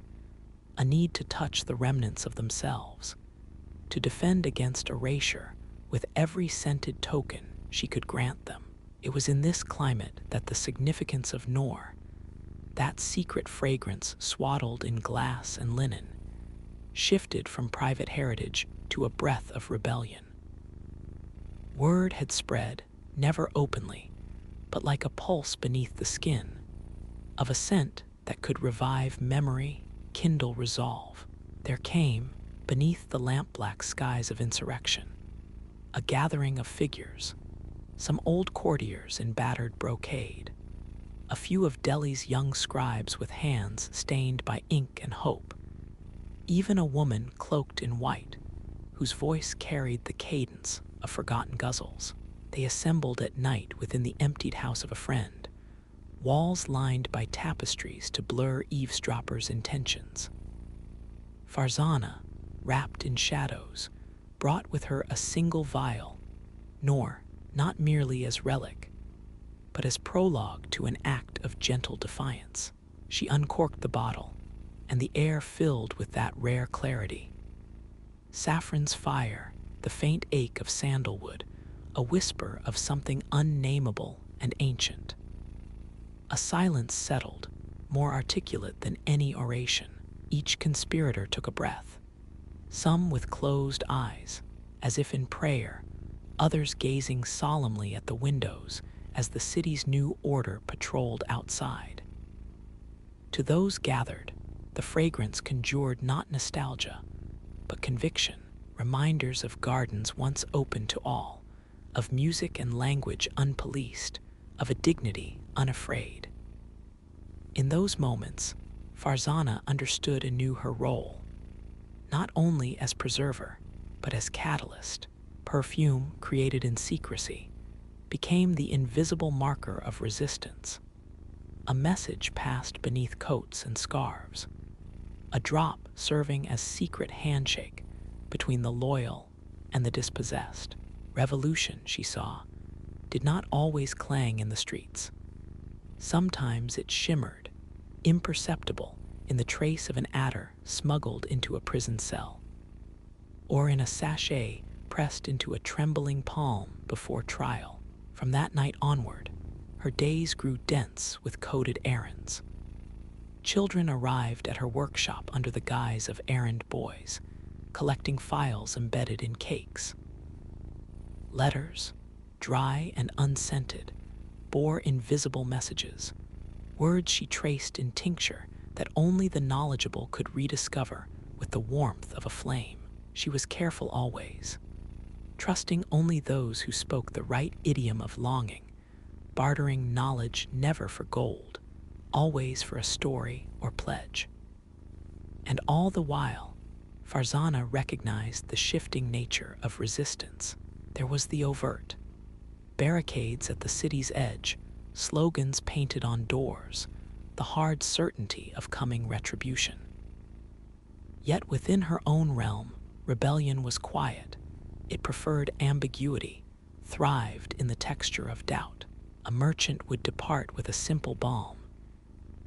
a need to touch the remnants of themselves, to defend against erasure with every scented token she could grant them. It was in this climate that the significance of Noor, that secret fragrance swaddled in glass and linen, shifted from private heritage to a breath of rebellion. Word had spread, never openly, but like a pulse beneath the skin, of a scent that could revive memory, kindle resolve. There came, beneath the lamp-black skies of insurrection, a gathering of figures, some old courtiers in battered brocade, a few of Delhi's young scribes with hands stained by ink and hope, even a woman cloaked in white, whose voice carried the cadence of forgotten ghazals. They assembled at night within the emptied house of a friend, walls lined by tapestries to blur eavesdroppers' intentions. Farzana, wrapped in shadows, brought with her a single vial, nor not merely as relic, but as prologue to an act of gentle defiance. She uncorked the bottle, and the air filled with that rare clarity. Saffron's fire, the faint ache of sandalwood, a whisper of something unnameable and ancient. A silence settled, more articulate than any oration. Each conspirator took a breath, some with closed eyes, as if in prayer, others gazing solemnly at the windows as the city's new order patrolled outside. To those gathered, the fragrance conjured not nostalgia, but conviction, reminders of gardens once open to all, of music and language unpoliced, of a dignity unafraid. In those moments, Farzana understood anew her role, not only as preserver, but as catalyst. Perfume created in secrecy became the invisible marker of resistance, a message passed beneath coats and scarves, a drop serving as secret handshake between the loyal and the dispossessed. Revolution, she saw, did not always clang in the streets. Sometimes it shimmered, imperceptible, in the trace of an adder smuggled into a prison cell, or in a sachet pressed into a trembling palm before trial. From that night onward, her days grew dense with coded errands. Children arrived at her workshop under the guise of errand boys, collecting files embedded in cakes. Letters, dry and unscented, bore invisible messages, words she traced in tincture that only the knowledgeable could rediscover with the warmth of a flame. She was careful always, trusting only those who spoke the right idiom of longing, bartering knowledge never for gold, always for a story or pledge. And all the while, Farzana recognized the shifting nature of resistance. There was the overt, barricades at the city's edge, slogans painted on doors, the hard certainty of coming retribution. Yet within her own realm, rebellion was quiet. It preferred ambiguity, thrived in the texture of doubt. A merchant would depart with a simple balm,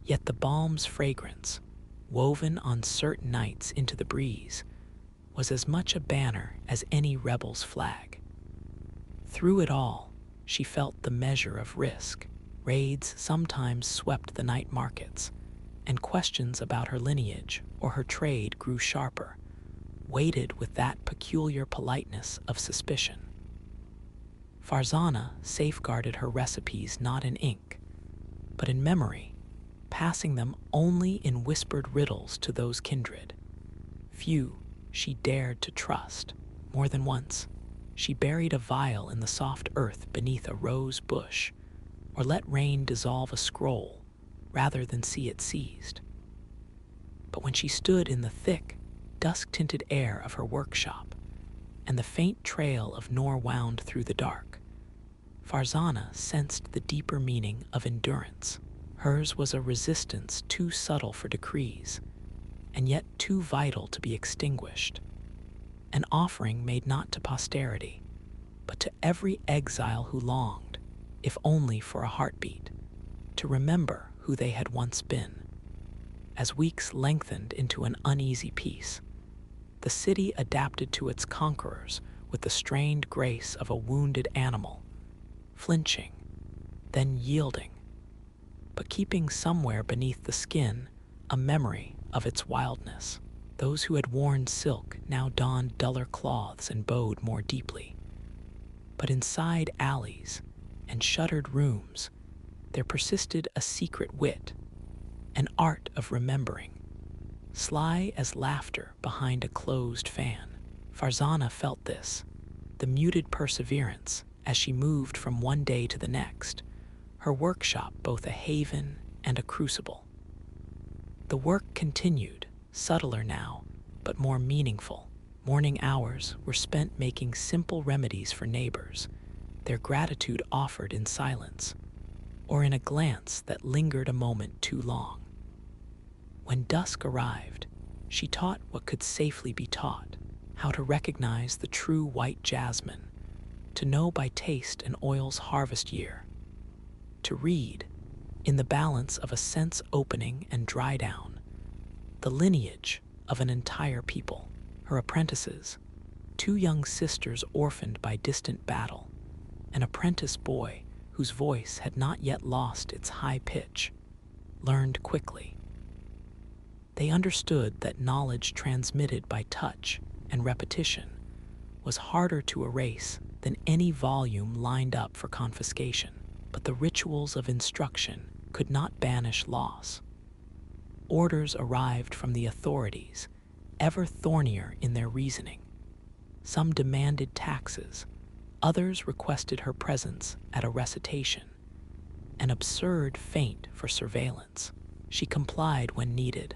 yet the balm's fragrance, woven on certain nights into the breeze, was as much a banner as any rebel's flag. Through it all, she felt the measure of risk. Raids sometimes swept the night markets, and questions about her lineage or her trade grew sharper, weighted with that peculiar politeness of suspicion. Farzana safeguarded her recipes not in ink, but in memory, passing them only in whispered riddles to those kindred. Few she dared to trust. More than once, she buried a vial in the soft earth beneath a rose bush, or let rain dissolve a scroll rather than see it seized. But when she stood in the thick, dusk-tinted air of her workshop, and the faint trail of Nor wound through the dark, Farzana sensed the deeper meaning of endurance. Hers was a resistance too subtle for decrees, and yet too vital to be extinguished. An offering made not to posterity, but to every exile who longed, if only for a heartbeat, to remember who they had once been. As weeks lengthened into an uneasy peace, the city adapted to its conquerors with the strained grace of a wounded animal, flinching, then yielding, but keeping somewhere beneath the skin a memory of its wildness. Those who had worn silk now donned duller cloths and bowed more deeply. But inside alleys and shuttered rooms, there persisted a secret wit, an art of remembering, sly as laughter behind a closed fan. Farzana felt this, the muted perseverance as she moved from one day to the next, her workshop both a haven and a crucible. The work continued, subtler now, but more meaningful. Morning hours were spent making simple remedies for neighbors, their gratitude offered in silence, or in a glance that lingered a moment too long. When dusk arrived, she taught what could safely be taught, how to recognize the true white jasmine, to know by taste an oil's harvest year, to read, in the balance of a sense opening and dry down, the lineage of an entire people. Her apprentices, two young sisters orphaned by distant battle, an apprentice boy whose voice had not yet lost its high pitch, learned quickly. They understood that knowledge transmitted by touch and repetition was harder to erase than any volume lined up for confiscation, but the rituals of instruction could not banish loss. Orders arrived from the authorities, ever thornier in their reasoning. Some demanded taxes, others requested her presence at a recitation, an absurd feint for surveillance. She complied when needed,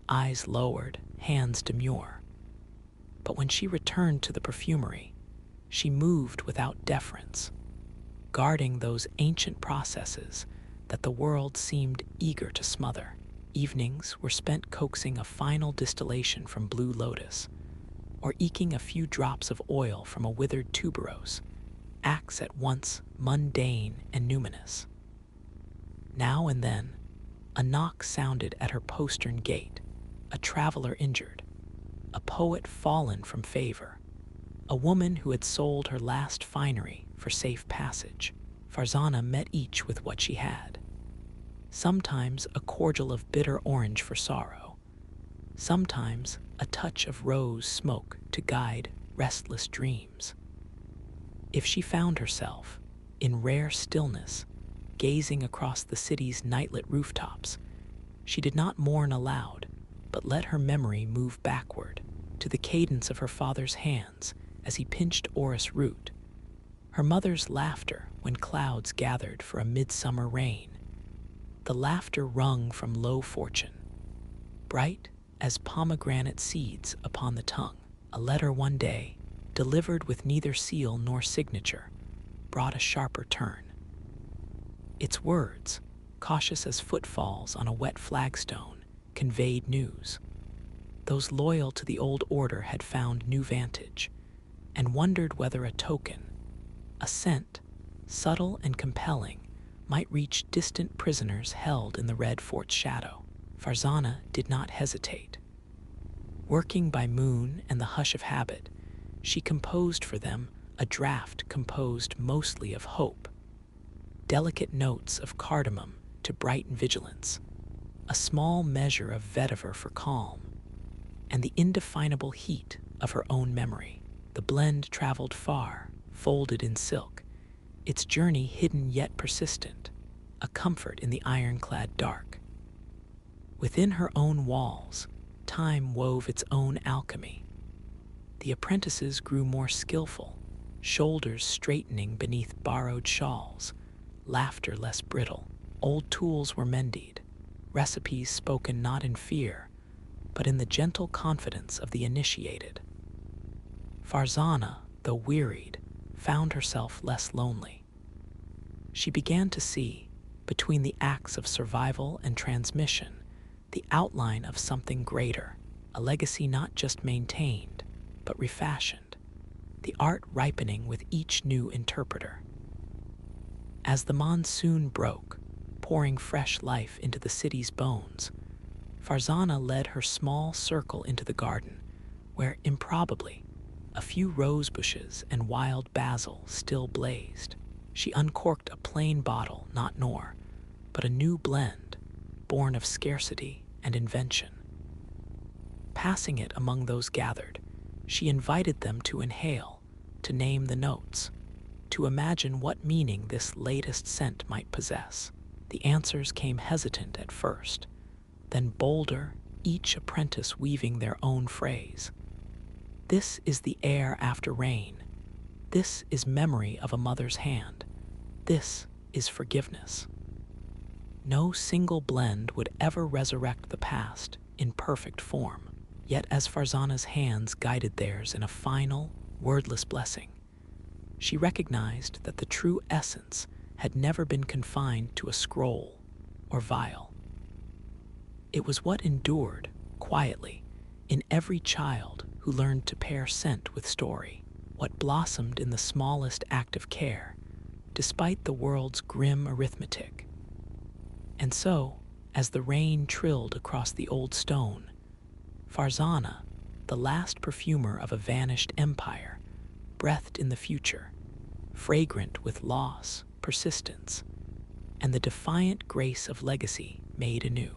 eyes lowered, hands demure. But when she returned to the perfumery, she moved without deference, guarding those ancient processes that the world seemed eager to smother. Evenings were spent coaxing a final distillation from blue lotus, or eking a few drops of oil from a withered tuberose, acts at once mundane and numinous. Now and then, a knock sounded at her postern gate, a traveler injured, a poet fallen from favor, a woman who had sold her last finery for safe passage. Farzana met each with what she had. Sometimes a cordial of bitter orange for sorrow, sometimes a touch of rose smoke to guide restless dreams. If she found herself, in rare stillness, gazing across the city's nightlit rooftops, she did not mourn aloud, but let her memory move backward to the cadence of her father's hands as he pinched orris root, her mother's laughter when clouds gathered for a midsummer rain, the laughter wrung from low fortune, bright as pomegranate seeds upon the tongue. A letter one day, delivered with neither seal nor signature, brought a sharper turn. Its words, cautious as footfalls on a wet flagstone, conveyed news. Those loyal to the old order had found new vantage, and wondered whether a token, a scent, subtle and compelling, might reach distant prisoners held in the Red Fort's shadow. Farzana did not hesitate. Working by moon and the hush of habit, she composed for them a draft composed mostly of hope, delicate notes of cardamom to brighten vigilance, a small measure of vetiver for calm, and the indefinable heat of her own memory. The blend traveled far, folded in silk, its journey hidden yet persistent, a comfort in the ironclad dark. Within her own walls, time wove its own alchemy. The apprentices grew more skillful, shoulders straightening beneath borrowed shawls, laughter less brittle. Old tools were mended, recipes spoken not in fear, but in the gentle confidence of the initiated. Farzana, though wearied, found herself less lonely. She began to see, between the acts of survival and transmission, the outline of something greater, a legacy not just maintained, but refashioned, the art ripening with each new interpreter. As the monsoon broke, pouring fresh life into the city's bones, Farzana led her small circle into the garden, where, improbably, a few rose bushes and wild basil still blazed. She uncorked a plain bottle, not nor, but a new blend, born of scarcity and invention. Passing it among those gathered, she invited them to inhale, to name the notes, to imagine what meaning this latest scent might possess. The answers came hesitant at first, then bolder, each apprentice weaving their own phrase. This is the air after rain. This is memory of a mother's hand. This is forgiveness. No single blend would ever resurrect the past in perfect form, yet as Farzana's hands guided theirs in a final, wordless blessing, she recognized that the true essence had never been confined to a scroll or vial. It was what endured, quietly, in every child who learned to pair scent with story, what blossomed in the smallest act of care, despite the world's grim arithmetic. And so, as the rain trilled across the old stone, Farzana, the last perfumer of a vanished empire, breathed in the future, fragrant with loss, persistence, and the defiant grace of legacy made anew.